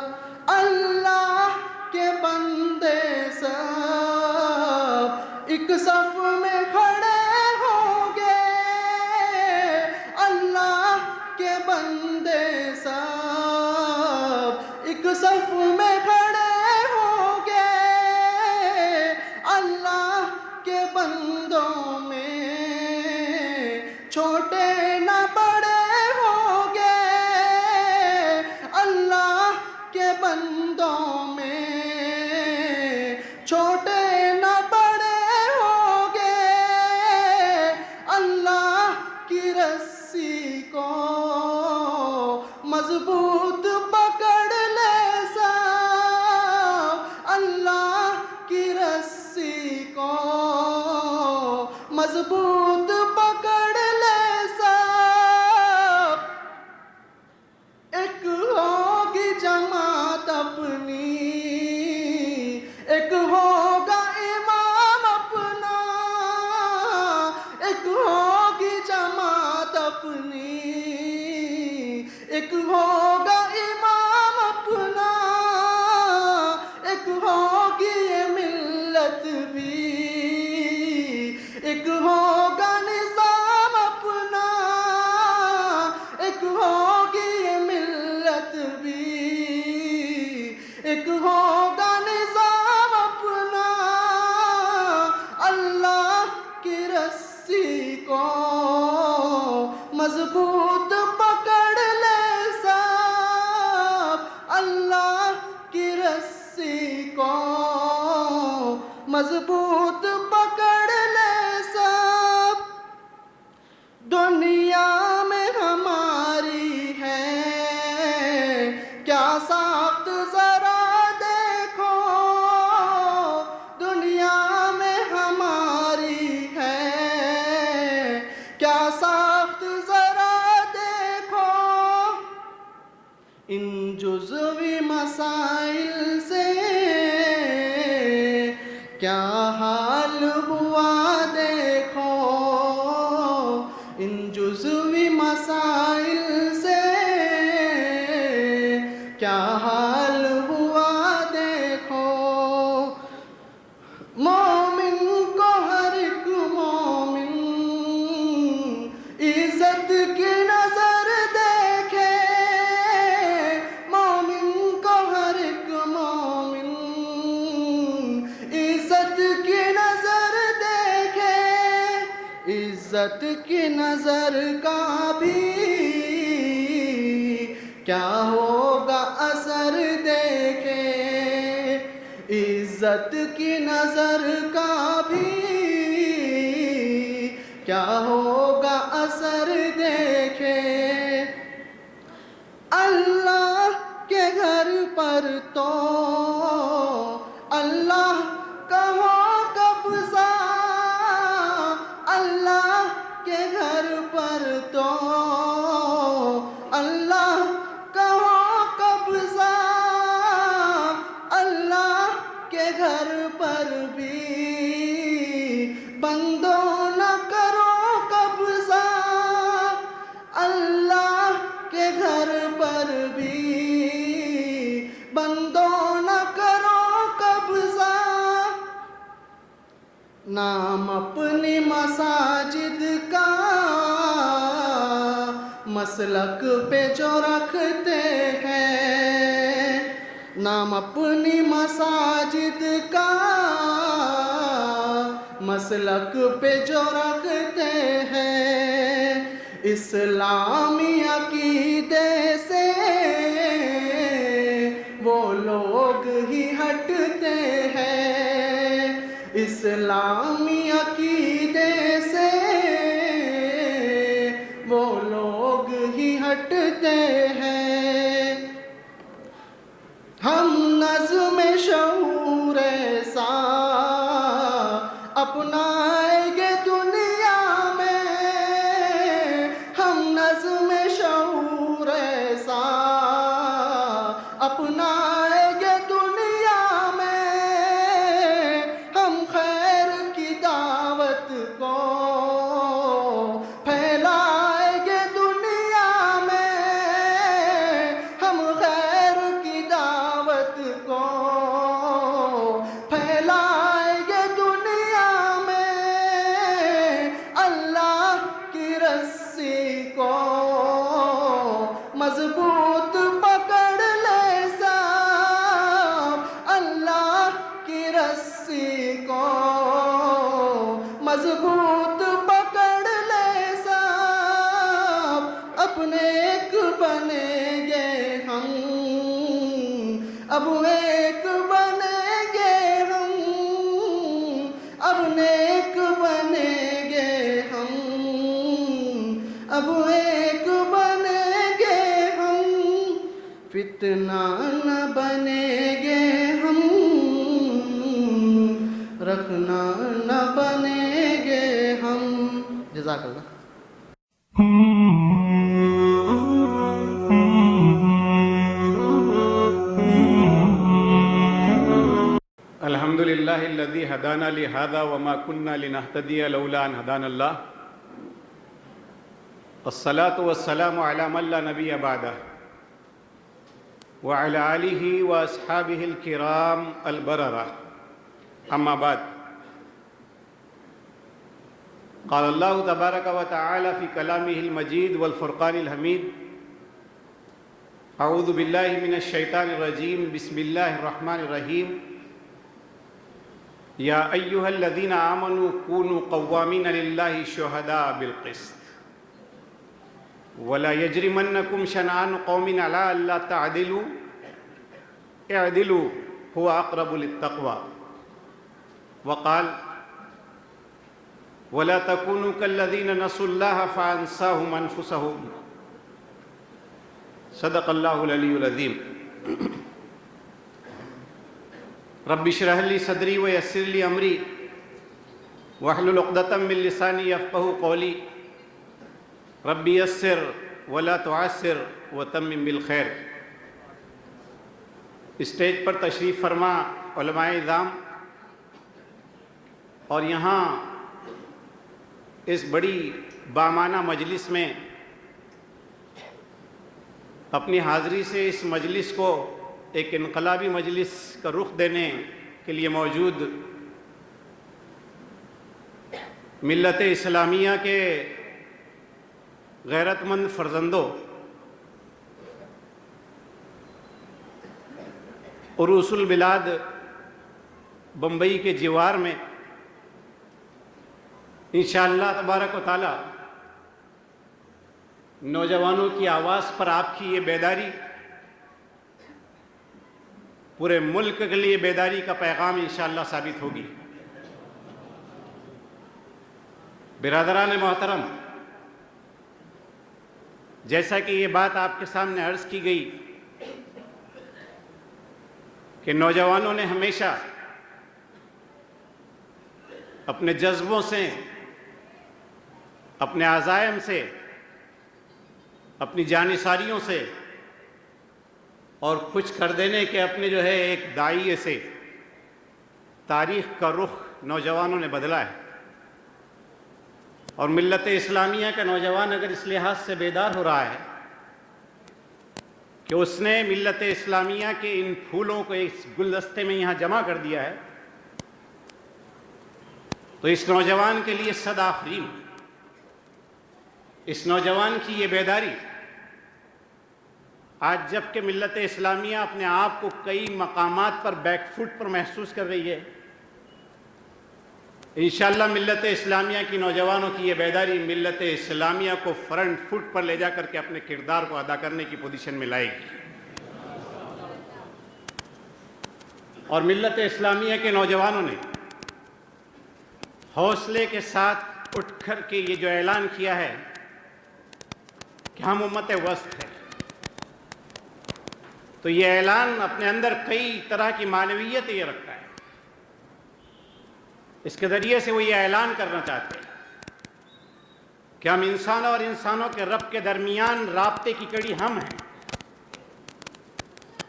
اللہ کے بندے سب ایک صف میں کھڑے ہوں گے، اللہ کے بندے سب ایک صف میں کھڑے ہوں گے، اللہ کے بندوں میں چھوٹے نہ بڑے ہوں گے، اللہ کے بندوں میں چھوٹے نہ بڑے ہوں گے، اللہ کی رسی کو مضبوط پکڑ لے سب، اللہ کی رسی کو مضبوط پکڑ لے سب، ایک ہوگی جماعت اپنی، ایک ہوگا امام اپنا، ایک ہوگی جماعت اپنی، ایک ہوگا امام اپنا، ایک ہوگی یہ ملت بھی، ایک ہوگا نظام اپنا، ایک ہوگی یہ ملت بھی، ایک ہوگا نظام اپنا، اللہ کی رسی کو مضبوط پکڑ لے سب، اللہ کی رسی کو مضبوط پکڑ لے سب، دنیا میں ہماری ہے کیا ساخت ذرا دیکھو، دنیا میں ہماری ہے کیا ساخت ذرا دیکھو، ان جزوی مسائل سے کیا حال ہوا دیکھو، ان جزوی مسائل سے کیا حال ہوا دیکھو، مومن کو ہر ایک مومن عزت کی نظر دیکھے، مومن کو ہر ایک مومن عزت کی نظر دیکھے، عزت کی نظر کا بھی کیا ہوگا اثر دیکھے، عزت کی نظر کا بھی کیا ہوگا اثر دیکھے، اللہ کے گھر پر تو اللہ کا ہو قبضہ، اللہ کے گھر پر تو اللہ کا ہو قبضہ، اللہ کے گھر پر بھی بندوں نہ کرو قبضہ، اللہ کے گھر پر بھی بندوں نہ کرو قبضہ، نام اپنی مساجد کا مسلک پہ جو رکھتے ہیں، نام اپنی مساجد کا مسلک پہ جو رکھتے ہیں، اسلامی عقیدے سے وہ لوگ ہی ہٹتے ہیں، اسلامی عقیدے سے وہ لوگ ہی ہٹتے ہیں، ہم نظم شعور ایسا اپنائیں گے دنیا میں، ہم اپنائیں گے دنیا میں ہم خیر کی دعوت کو، پھیلائیں گے دنیا میں ہم خیر کی دعوت کو، پھیلائیں گے دنیا میں اللہ کی رسی کو، مضبوط پکڑ لے سب اللہ کی رسی کو، مضبوط پکڑ لے سب اپنے ایک بنیں گے ہم، اب ایک بنیں گے ہم، اب نیک بنیں گے ہم، اب ایک بنیں گے ہم، فتنہ نہ بنیں گے ہم، رکھنا نہ بنیں گے ہم۔ جزاک اللہ۔ الحمد للہ الذی ہدانا لہذا وما كنا لنہتدی لولا ان ہدانا اللہ، الصلاۃ والسلام علی من لا نبی بعدہ وعلی آلہ واصحابہ الکرام البررہ، اما بعد، قال اللہ تبارک وتعالی فی کلامہ المجید والفرقان الحمید، اعوذ باللہ من الشیطان الرجیم، بسم اللہ الرحمن الرحیم، یا ایہا الذین آمنوا کونوا قوامین للہ شہداء بالقسط ولا یجرمنکم شنآن قوم علی الا تعدلوا اعدلوا هو اقرب للتقوی، وقال ولا تکونوا کالذین نسوا اللہ فانساہم انفسہم، صدق اللہ العلی العظیم۔ رب اشرح لی صدری ویسر لی امری واحلل عقدۃ من لسانی یفقہوا قولی، رب یسر ولا تعسر وتمم بالخیر۔ اسٹیج پر تشریف فرما علماء اعظام اور یہاں اس بڑی بامانہ مجلس میں اپنی حاضری سے اس مجلس کو ایک انقلابی مجلس کا رخ دینے کے لیے موجود ملت اسلامیہ کے غیرت مند فرزندوں، عروس البلاد بمبئی کے جوار میں انشاءاللہ تبارک و تعالی نوجوانوں کی آواز پر آپ کی یہ بیداری پورے ملک کے لیے بیداری کا پیغام انشاءاللہ ثابت ہوگی۔ برادران محترم، جیسا کہ یہ بات آپ کے سامنے عرض کی گئی کہ نوجوانوں نے ہمیشہ اپنے جذبوں سے، اپنے عزائم سے، اپنی جانثاریوں سے اور کچھ کر دینے کے اپنے جو ہے ایک داعیے سے تاریخ کا رخ نوجوانوں نے بدلا ہے، اور ملت اسلامیہ کا نوجوان اگر اس لحاظ سے بیدار ہو رہا ہے کہ اس نے ملت اسلامیہ کے ان پھولوں کو اس گلدستے میں یہاں جمع کر دیا ہے، تو اس نوجوان کے لیے صد آفرین۔ اس نوجوان کی یہ بیداری آج جب کہ ملت اسلامیہ اپنے آپ کو کئی مقامات پر بیک فٹ پر محسوس کر رہی ہے، انشاءاللہ ملت اسلامیہ کی نوجوانوں کی یہ بیداری ملت اسلامیہ کو فرنٹ فٹ پر لے جا کر کے اپنے کردار کو ادا کرنے کی پوزیشن میں لائے گی، اور ملت اسلامیہ کے نوجوانوں نے حوصلے کے ساتھ اٹھ کر کے یہ جو اعلان کیا ہے کہ ہم امت وسط ہے، تو یہ اعلان اپنے اندر کئی طرح کی معنویت یہ رکھتا ہے۔ اس کے ذریعے سے وہ یہ اعلان کرنا چاہتے ہیں کہ ہم انسان اور انسانوں کے رب کے درمیان رابطے کی کڑی ہم ہیں،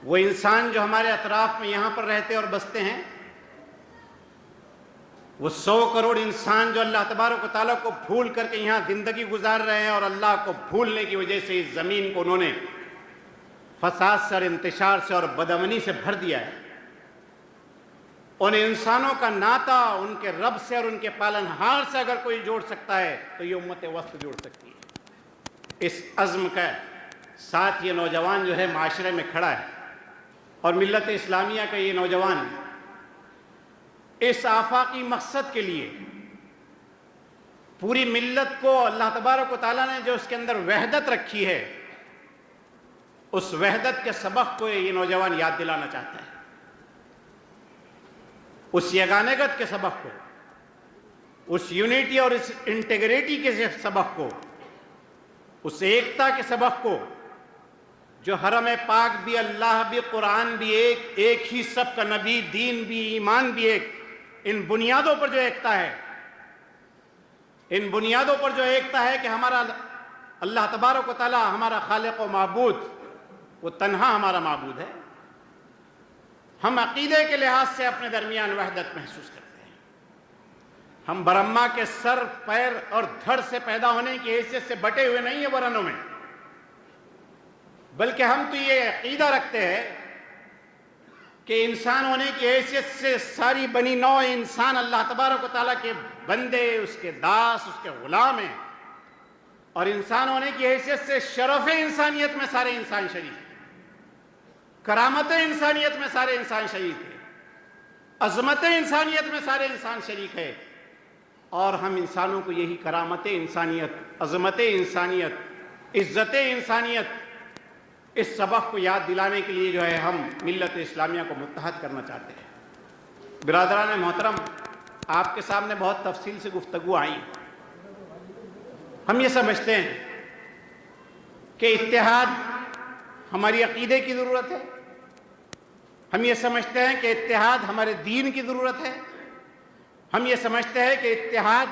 وہ انسان جو ہمارے اطراف میں یہاں پر رہتے اور بستے ہیں، وہ 100 کروڑ انسان جو اللہ تبارک و تعالیٰ کو بھول کر کے یہاں زندگی گزار رہے ہیں، اور اللہ کو بھولنے کی وجہ سے اس زمین کو انہوں نے فساد سے اور انتشار سے اور بدامنی سے بھر دیا ہے۔ ان انسانوں کا ناطہ ان کے رب سے اور ان کے پالن ہار سے اگر کوئی جوڑ سکتا ہے تو یہ امت وسط جوڑ سکتی ہے۔ اس عزم کا ساتھ یہ نوجوان جو ہے معاشرے میں کھڑا ہے، اور ملت اسلامیہ کا یہ نوجوان اس آفاقی مقصد کے لیے پوری ملت کو اللہ تبارک و تعالیٰ نے جو اس کے اندر وحدت رکھی ہے، اس وحدت کے سبق کو یہ نوجوان یاد دلانا چاہتا ہے، اس یگانگت کے سبق کو، اس یونیٹی اور اس انٹیگریٹی کے سبق کو، اس ایکتا کے سبق کو جو حرم پاک بھی، اللہ بھی، قرآن بھی ایک ہی سب کا نبی، دین بھی، ایمان بھی ایک، ان بنیادوں پر جو ایکتا ہے، ان بنیادوں پر جو ایکتا ہے کہ ہمارا اللہ تبارک و تعالیٰ ہمارا خالق و معبود وہ تنہا ہمارا معبود ہے، ہم عقیدے کے لحاظ سے اپنے درمیان وحدت محسوس کرتے ہیں، ہم برہما کے سر، پیر اور دھڑ سے پیدا ہونے کی حیثیت سے بٹے ہوئے نہیں ہیں ورنوں میں، بلکہ ہم تو یہ عقیدہ رکھتے ہیں کہ انسان ہونے کی حیثیت سے ساری بنی نوع انسان اللہ تبارک و تعالیٰ کے بندے، اس کے داس، اس کے غلام ہیں، اور انسان ہونے کی حیثیت سے شرف انسانیت میں سارے انسان شریک ہیں، کرامت انسانیت میں سارے انسان شریک ہیں، عظمت انسانیت میں سارے انسان شریک ہے، اور ہم انسانوں کو یہی کرامت انسانیت، عظمت انسانیت، عزت انسانیت، اس سبق کو یاد دلانے کے لیے جو ہے ہم ملت اسلامیہ کو متحد کرنا چاہتے ہیں۔ برادران محترم، آپ کے سامنے بہت تفصیل سے گفتگو آئی، ہم یہ سمجھتے ہیں کہ اتحاد ہماری عقیدے کی ضرورت ہے، ہم یہ سمجھتے ہیں کہ اتحاد ہمارے دین کی ضرورت ہے، ہم یہ سمجھتے ہیں کہ اتحاد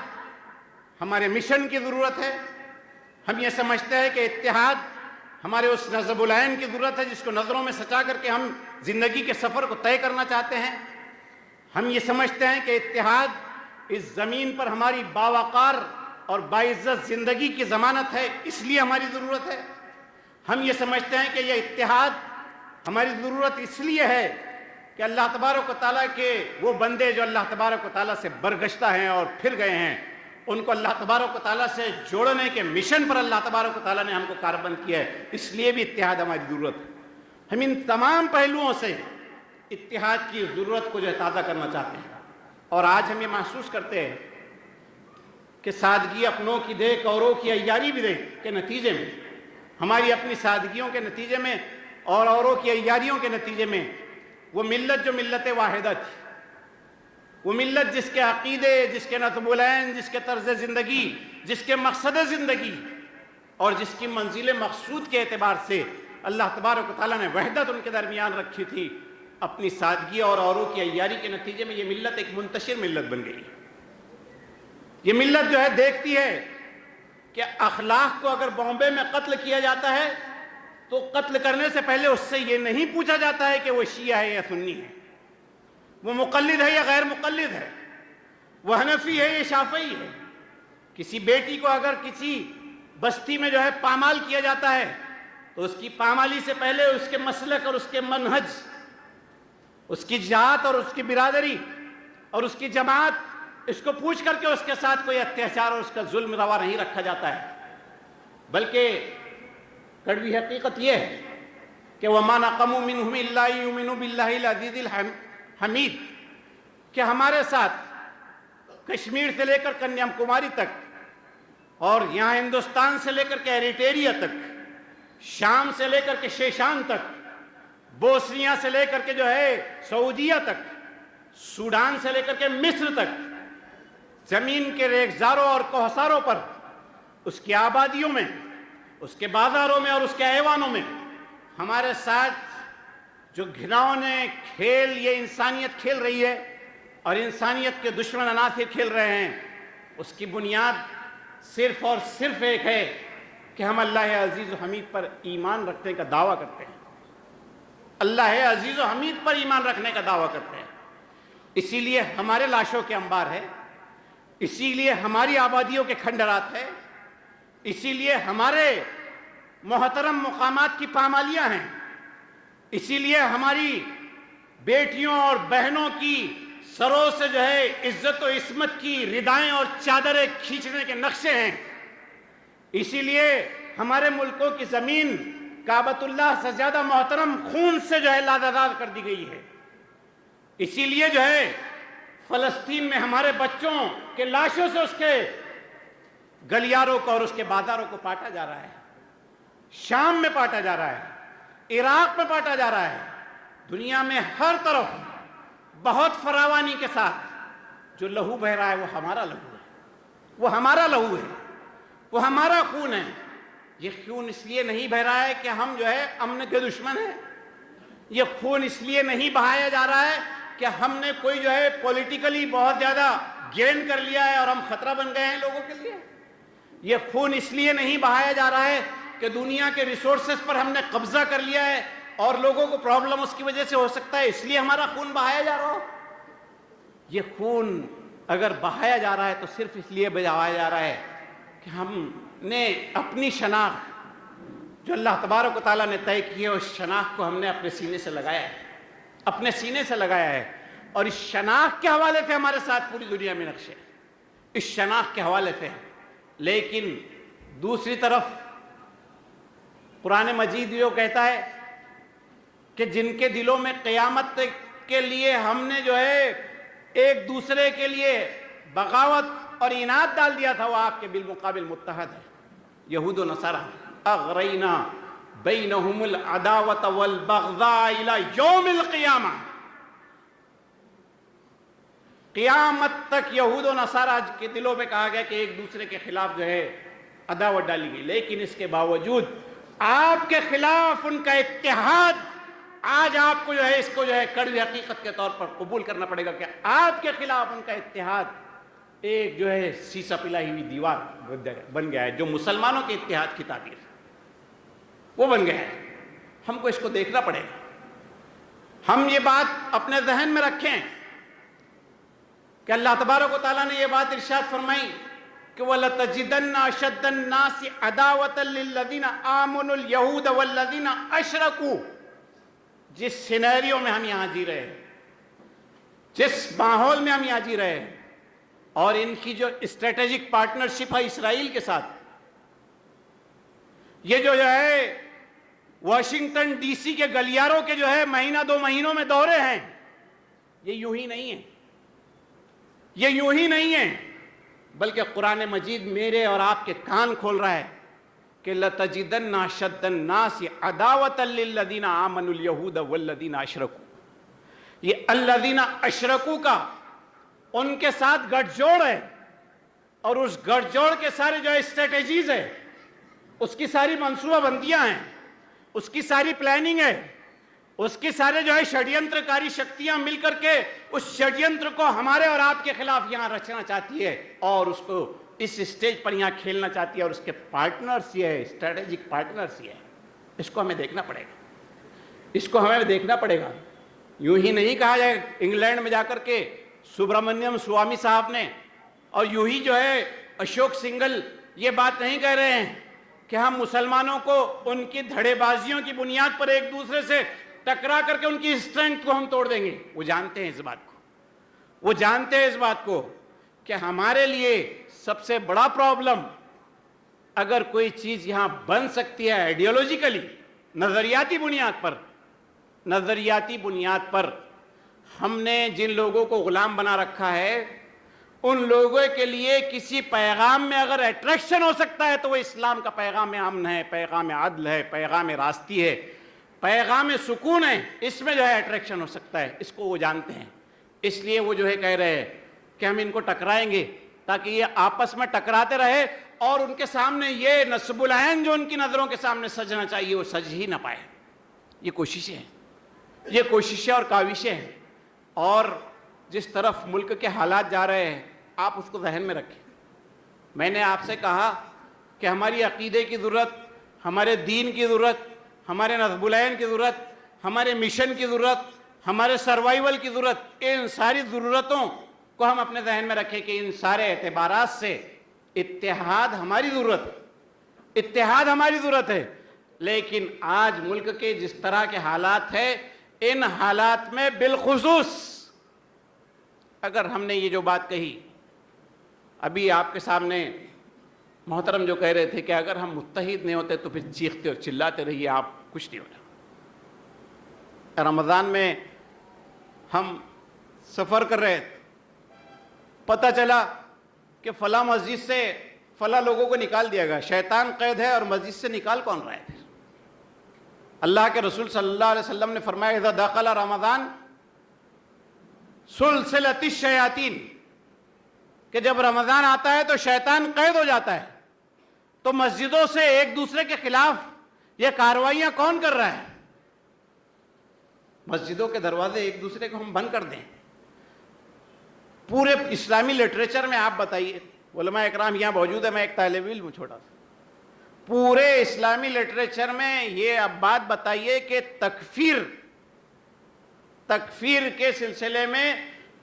ہمارے مشن کی ضرورت ہے، ہم یہ سمجھتے ہیں کہ اتحاد ہمارے اس نظم العین کی ضرورت ہے جس کو نظروں میں سچا کر کے ہم زندگی کے سفر کو طے کرنا چاہتے ہیں، ہم یہ سمجھتے ہیں کہ اتحاد اس زمین پر ہماری باوقار اور باعزت زندگی کی ضمانت ہے، اس لیے ہماری ضرورت ہے، ہم یہ سمجھتے ہیں کہ یہ اتحاد ہماری ضرورت اس لیے ہے کہ اللہ تبارک و تعالیٰ کے وہ بندے جو اللہ تبارک و تعالیٰ سے برگشتہ ہیں اور پھر گئے ہیں، ان کو اللہ تبارک و تعالیٰ سے جوڑنے کے مشن پر اللہ تبارک و تعالیٰ نے ہم کو کاربند کیا ہے، اس لیے بھی اتحاد ہماری ضرورت ہے۔ ہم ان تمام پہلوؤں سے اتحاد کی ضرورت کو جو ہے تازہ کرنا چاہتے ہیں، اور آج ہم یہ محسوس کرتے ہیں کہ سادگی اپنوں کی دیکھ اوروں کی عیاری بھی دیکھ کے نتیجے میں، ہماری اپنی سادگیوں کے نتیجے میں اور اوروں کی عیاریوں کے نتیجے میں وہ ملت جو ملت واحدہ تھی، وہ ملت جس کے عقیدے، جس کے نظم العین، جس کے طرز زندگی، جس کے مقصد زندگی اور جس کی منزل مقصود کے اعتبار سے اللہ تبارک و تعالیٰ نے وحدت ان کے درمیان رکھی تھی، اپنی سادگی اور اوروں کی عیاری کے نتیجے میں یہ ملت ایک منتشر ملت بن گئی۔ یہ ملت جو ہے دیکھتی ہے کہ اخلاق کو اگر بامبے میں قتل کیا جاتا ہے تو قتل کرنے سے پہلے اس سے یہ نہیں پوچھا جاتا ہے کہ وہ شیعہ ہے یا سنی ہے، وہ مقلد ہے یا غیر مقلد ہے، وہ حنفی ہے یا شافعی ہے۔ کسی بیٹی کو اگر کسی بستی میں جو ہے پامال کیا جاتا ہے تو اس کی پامالی سے پہلے اس کے مسلک اور اس کے منہج، اس کی ذات اور اس کی برادری اور اس کی جماعت، اس کو پوچھ کر کے اس کے ساتھ کوئی اتیاچار اور اس کا ظلم روا نہیں رکھا جاتا ہے، بلکہ کڑوی حقیقت یہ ہے کہ وَمَا نَقَمُوا مِنْهُمْ إِلَّا يُؤْمِنُوا بِاللَّهِ الْعَزِيزِ الْحَمِيدِ، کہ ہمارے ساتھ کشمیر سے لے کر کنیا کماری تک اور یہاں ہندوستان سے لے کر کے ایریٹیریا تک، شام سے لے کر کے شیشان تک، بوسنیا سے لے کر کے جو ہے سعودیہ تک، سوڈان سے لے کر کے مصر تک، زمین کے ریگزاروں اور کوہساروں پر، اس کی آبادیوں میں، اس کے بازاروں میں اور اس کے ایوانوں میں ہمارے ساتھ جو گھناؤنے کھیل یہ انسانیت کھیل رہی ہے اور انسانیت کے دشمن عناصر کھیل رہے ہیں، اس کی بنیاد صرف اور صرف ایک ہے کہ ہم اللہ عزیز و حمید پر ایمان رکھنے کا دعویٰ کرتے ہیں۔ اللہ عزیز و حمید پر ایمان رکھنے کا دعویٰ کرتے ہیں. اسی لیے ہمارے لاشوں کے انبار ہے, اسی لیے ہماری آبادیوں کے کھنڈرات ہے, اسی لیے ہمارے محترم مقامات کی پامالیاں ہیں, اسی لیے ہماری بیٹیوں اور بہنوں کی سروں سے جو ہے عزت و عصمت کی ردائیں اور چادریں کھینچنے کے نقشے ہیں, اسی لیے ہمارے ملکوں کی زمین کعبۃ اللہ سے زیادہ محترم خون سے جو ہے لاداداد کر دی گئی ہے, اسی لیے جو ہے فلسطین میں ہمارے بچوں کے لاشوں سے اس کے گلیاروں کو اور اس کے بازاروں کو پاٹا جا رہا ہے, شام میں پاٹا جا رہا ہے, عراق میں پاٹا جا رہا ہے. دنیا میں ہر طرف بہت فراوانی کے ساتھ جو لہو بہہ رہا ہے وہ ہمارا لہو ہے, وہ ہمارا لہو ہے, وہ ہمارا خون ہے. یہ خون اس لیے نہیں بہہ رہا ہے کہ ہم جو ہے امن کے دشمن ہیں, یہ خون اس لیے نہیں بہایا جا رہا ہے کہ ہم نے کوئی جو ہے پولیٹیکلی بہت زیادہ گین کر لیا ہے اور ہم خطرہ بن گئے ہیں لوگوں کے لیے. یہ خون اس لیے نہیں بہایا جا رہا ہے کہ دنیا کے ریسورسز پر ہم نے قبضہ کر لیا ہے اور لوگوں کو پرابلم اس کی وجہ سے ہو سکتا ہے اس لیے ہمارا خون بہایا جا رہا ہو. یہ خون اگر بہایا جا رہا ہے تو صرف اس لیے بہایا جا رہا ہے کہ ہم نے اپنی شناخت جو اللہ تبارک و تعالیٰ نے طے کی ہے اس شناخت کو ہم نے اپنے سینے سے لگایا ہے, اپنے سینے سے لگایا ہے, اور اس شناخت کے حوالے سے ہمارے ساتھ پوری دنیا میں نقشے, اس شناخت کے حوالے سے. لیکن دوسری طرف قرآن مجید یہ کہتا ہے کہ جن کے دلوں میں قیامت کے لیے ہم نے جو ہے ایک دوسرے کے لیے بغاوت اور اناد ڈال دیا تھا وہ آپ کے بالمقابل متحد ہے. یہود و نصارہ اغرینا بینہم العداوۃ والبغضاء الی یوم القیامہ, قیامت تک یہود و نصارہ کے دلوں میں کہا گیا کہ ایک دوسرے کے خلاف جو ہے عداوت ڈالی گئی, لیکن اس کے باوجود آپ کے خلاف ان کا اتحاد آج آپ کو جو ہے اس کو جو ہے کڑوی حقیقت کے طور پر قبول کرنا پڑے گا کہ آپ کے خلاف ان کا اتحاد ایک جو ہے سیسا پلائی ہوئی دیوار بن گیا ہے, جو مسلمانوں کے اتحاد کی تعبیر وہ بن گیا ہے. ہم کو اس کو دیکھنا پڑے گا. ہم یہ بات اپنے ذہن میں رکھیں کہ اللہ تبارک و تعالیٰ نے یہ بات ارشاد فرمائی کہ وَلَتَجِدَنَّ أَشَدَّ النَّاسِ عَدَاوَةً لِلَّذِينَ آمَنُوا الْيَهُودَ وَالَّذِينَ أَشْرَكُوا. جس سینیریو میں ہم یہاں جی رہے ہیں, جس ماحول میں ہم یہاں جی رہے ہیں, اور ان کی جو اسٹریٹجک پارٹنرشپ ہے اسرائیل کے ساتھ, یہ جو ہے واشنگٹن ڈی سی کے گلیاروں کے جو ہے مہینہ 2 مہینوں میں دورے ہیں, یہ یوں ہی نہیں ہے, یہ یوں ہی نہیں ہے, بلکہ قرآن مجید میرے اور آپ کے کان کھول رہا ہے کہ لَتَجِدَنَّ أَشَدَّ النَّاسِ عَدَاوَةً لِلَّذِينَ آمَنُوا الْيَهُودَ وَالَّذِينَ أَشْرَكُوا. یہ الَّذِينَ أَشْرَكُوا کا ان کے ساتھ گٹھ جوڑ ہے, اور اس گٹھ جوڑ کے سارے جو اسٹریٹجیز ہے, اس کی ساری منصوبہ بندیاں ہیں, اس کی ساری پلاننگ ہے, اس کی سارے جو ہے شڈینتر کاری شکتیاں مل کر کے اس شڈینتر کو ہمارے اور آپ کے خلاف یہاں رچنا چاہتی ہے اور اس کو اس اسٹیج پر یہاں کھیلنا چاہتی ہے, اور اس کے پارٹنرز یہ ہے, اسٹریٹجک پارٹنرز یہ ہے. اس کو ہمیں دیکھنا پڑے گا, اس کو ہمیں دیکھنا پڑے گا. یوں ہی نہیں کہا جائے انگلینڈ میں جا کر کے سبرامنیم سوامی صاحب نے, اور یوں ہی جو ہے اشوک سنگل یہ بات نہیں کہہ رہے ہیں کہ ہم مسلمانوں کو ان کی دھڑے بازیوں کی بنیاد پر ایک دوسرے سے ٹکرا کر کے ان کی اسٹرینتھ کو ہم توڑ دیں گے. وہ جانتے ہیں اس بات کو, وہ جانتے ہیں اس بات کو کہ ہمارے لیے سب سے بڑا پرابلم اگر کوئی چیز یہاں بن سکتی ہے آئیڈیالوجیکلی, نظریاتی بنیاد پر, نظریاتی بنیاد پر ہم نے جن لوگوں کو غلام بنا رکھا ہے ان لوگوں کے لیے کسی پیغام میں اگر اٹریکشن ہو سکتا ہے تو وہ اسلام کا پیغام امن ہے, پیغام عدل ہے, پیغام راستی ہے, پیغام سکون ہے. اس میں جو ہے اٹریکشن ہو سکتا ہے, اس کو وہ جانتے ہیں. اس لیے وہ جو ہے کہہ رہے ہیں کہ ہم ان کو ٹکرائیں گے تاکہ یہ آپس میں ٹکراتے رہے اور ان کے سامنے یہ نصب العین جو ان کی نظروں کے سامنے سجنا چاہیے وہ سج ہی نہ پائے. یہ کوششیں ہیں, یہ کوششیں اور کاوشیں ہیں. اور جس طرف ملک کے حالات جا رہے ہیں آپ اس کو ذہن میں رکھیں. میں نے آپ سے کہا کہ ہماری عقیدے کی ضرورت, ہمارے دین کی ضرورت, ہمارے نصب العین کی ضرورت, ہمارے مشن کی ضرورت، ہمارے سروائیول کی ضرورت، ان ساری ضرورتوں کو ہم اپنے ذہن میں رکھیں کہ ان سارے اعتبارات سے اتحاد ہماری ضرورت ہے، اتحاد ہماری ضرورت ہے۔ لیکن آج ملک کے جس طرح کے حالات ہیں، ان حالات میں بالخصوص اگر ہم نے یہ جو بات کہی ابھی آپ کے سامنے محترم جو کہہ رہے تھے کہ اگر ہم متحد نہیں ہوتے تو پھر چیختے اور چلاتے رہیے، آپ کچھ نہیں ہونا۔ رمضان میں ہم سفر کر رہے تھے، پتہ چلا کہ فلاں مسجد سے فلاں لوگوں کو نکال دیا گیا، شیطان قید ہے اور مسجد سے نکال کون رہا ہے؟ اللہ کے رسول صلی اللہ علیہ وسلم نے فرمایا اذا دخل رمضان سلسلۃ الشیاطین، کہ جب رمضان آتا ہے تو شیطان قید ہو جاتا ہے۔ تو مسجدوں سے ایک دوسرے کے خلاف یہ کارروائیاں کون کر رہا ہے؟ مسجدوں کے دروازے ایک دوسرے کو ہم بند کر دیں۔ پورے اسلامی لٹریچر میں آپ بتائیے، علماء اکرام یہاں موجود ہے، میں ایک طالب علم ہوں چھوٹا سا، پورے اسلامی لٹریچر میں یہ اب بات بتائیے کہ تکفیر کے سلسلے میں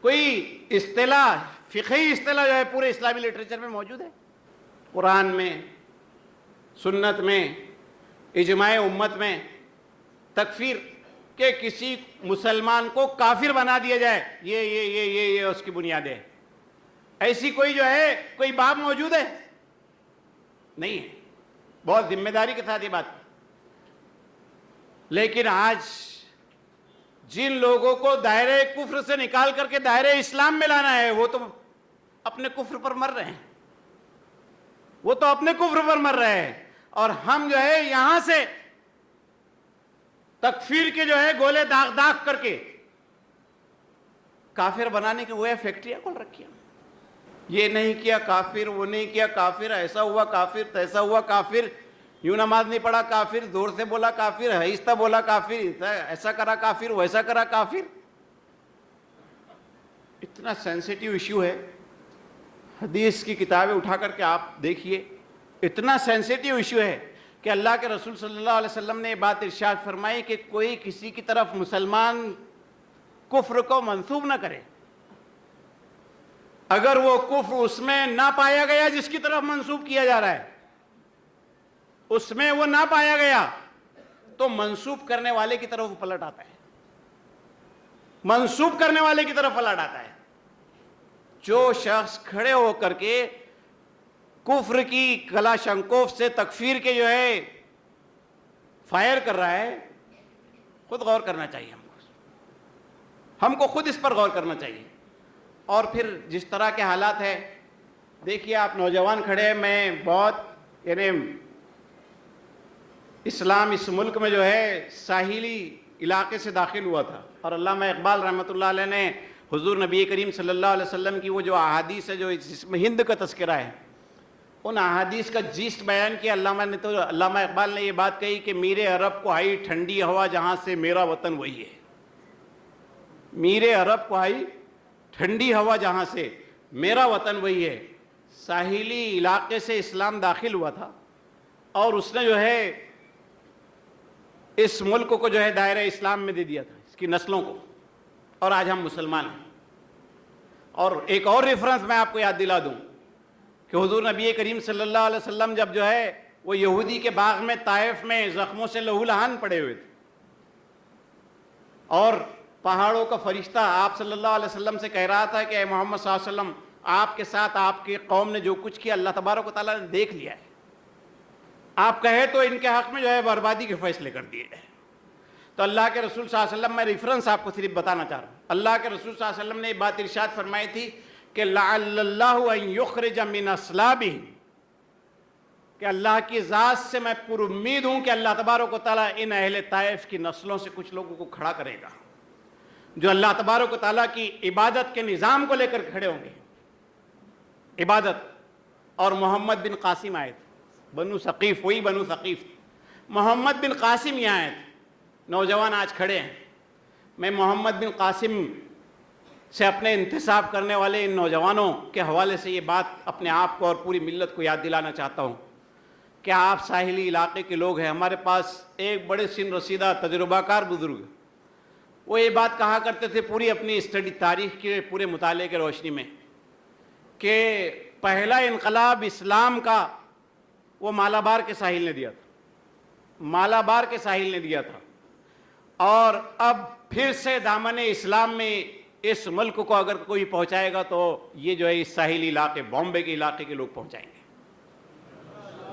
کوئی اصطلاح، فقہی اصطلاح جو ہے پورے اسلامی لٹریچر میں موجود ہے؟ قرآن میں، سنت میں، اجماع امت میں تکفیر کہ کسی مسلمان کو کافر بنا دیا جائے، یہ اس کی بنیاد ہے، ایسی کوئی جو ہے کوئی باب موجود ہے؟ نہیں ہے۔ بہت ذمہ داری کے ساتھ یہ بات۔ لیکن آج جن لوگوں کو دائرہ کفر سے نکال کر کے دائرہ اسلام میں لانا ہے، وہ تو اپنے کفر پر مر رہے ہیں، وہ تو اپنے کفر پر مر رہے ہیں، اور ہم جو ہے یہاں سے تکفیر کے جو ہے گولے داغ داغ کر کے کافر بنانے کے وہ فیکٹریاں کھول رکھی ہیں۔ یہ نہیں کیا کافر، وہ نہیں کیا کافر، ایسا ہوا کافر، تیسا ہوا کافر، یوں نماز نہیں پڑھا کافر، زور سے بولا کافر، آہستہ بولا کافر، ایسا کرا کافر، ویسا کرا کافر۔ اتنا سینسیٹیو ایشو ہے، حدیث کی کتابیں اٹھا کر کے آپ دیکھیے، اتنا سینسیٹیو ایشو ہے کہ اللہ کے رسول صلی اللہ علیہ وسلم نے یہ بات ارشاد فرمائی کہ کوئی کسی کی طرف مسلمان کفر کو منسوب نہ کرے، اگر وہ کفر اس میں نہ پایا گیا جس کی طرف منسوب کیا جا رہا ہے، اس میں وہ نہ پایا گیا تو منسوب کرنے والے کی طرف پلٹ آتا ہے، منسوب کرنے والے کی طرف پلٹ آتا ہے۔ جو شخص کھڑے ہو کر کے کفر کی کلاشنکوف سے تکفیر کے جو ہے فائر کر رہا ہے، خود غور کرنا چاہیے ہم کو خود اس پر غور کرنا چاہیے۔ اور پھر جس طرح کے حالات ہیں، دیکھیے آپ نوجوان کھڑے ہیں، میں بہت یعنی اسلام اس ملک میں جو ہے ساحلی علاقے سے داخل ہوا تھا، اور علامہ اقبال رحمۃ اللہ علیہ نے حضور نبی کریم صلی اللہ علیہ وسلم کی وہ جو احادیث ہے جو جس میں ہند کا تذکرہ ہے، ان احادیث کا جیسٹ بیان کیا علامہ اقبال نے یہ بات کہی کہ میرے عرب کو آئی ٹھنڈی ہوا جہاں سے میرا وطن وہی ہے، میرے عرب کو آئی ٹھنڈی ہوا جہاں سے میرا وطن وہی ہے۔ ساحلی علاقے سے اسلام داخل ہوا تھا، اور اس نے جو ہے اس ملک کو جو ہے دائرہ اسلام میں دے دیا تھا، اس کی نسلوں کو، اور آج ہم مسلمان ہیں۔ اور ایک اور ریفرنس میں آپ کو یاد دلا دوں کہ حضور نبی کریم صلی اللہ علیہ وسلم جب جو ہے وہ یہودی کے باغ میں طائف میں زخموں سے لہو لہان پڑے ہوئے تھے، اور پہاڑوں کا فرشتہ آپ صلی اللہ علیہ وسلم سے کہہ رہا تھا کہ اے محمد صلی اللہ علیہ وسلم، آپ کے ساتھ آپ کی قوم نے جو کچھ کیا اللہ تبارک و تعالیٰ نے دیکھ لیا ہے، آپ کہے تو ان کے حق میں جو ہے بربادی کے فیصلے کر دیے ہیں۔ تو اللہ کے رسول صلی اللہ علیہ وسلم، میں ریفرنس آپ کو صرف بتانا چاہ رہا ہوں، اللہ کے رسول صلی اللہ علیہ وسلم نے یہ بات ارشاد فرمائی تھی کہ لعل اللہ ان یخرج من اصلابہم، کہ اللہ کی ذات سے میں پر امید ہوں کہ اللہ تبارک و تعالیٰ ان اہل طائف کی نسلوں سے کچھ لوگوں کو کھڑا کرے گا جو اللہ تبارک و تعالیٰ کی عبادت کے نظام کو لے کر کھڑے ہوں گے، عبادت۔ اور محمد بن قاسم آئے تھے، بنو ثقیف، وہی بنو ثقیف، محمد بن قاسم یہاں آئے تھے، نوجوان آج کھڑے ہیں۔ میں محمد بن قاسم سے اپنے انتساب کرنے والے ان نوجوانوں کے حوالے سے یہ بات اپنے آپ کو اور پوری ملت کو یاد دلانا چاہتا ہوں کہ آپ ساحلی علاقے کے لوگ ہیں. ہمارے پاس ایک بڑے سن رسیدہ تجربہ کار بزرگ، وہ یہ بات کہا کرتے تھے پوری اپنی اسٹڈی تاریخ کے پورے مطالعے کے روشنی میں کہ پہلا انقلاب اسلام کا وہ مالابار کے ساحل نے دیا تھا، مالابار کے ساحل نے دیا تھا، اور اب پھر سے دامن اسلام میں اس ملک کو اگر کوئی پہنچائے گا تو یہ جو ہے اس ساحلی علاقے بامبے کے علاقے کے لوگ پہنچائیں گے.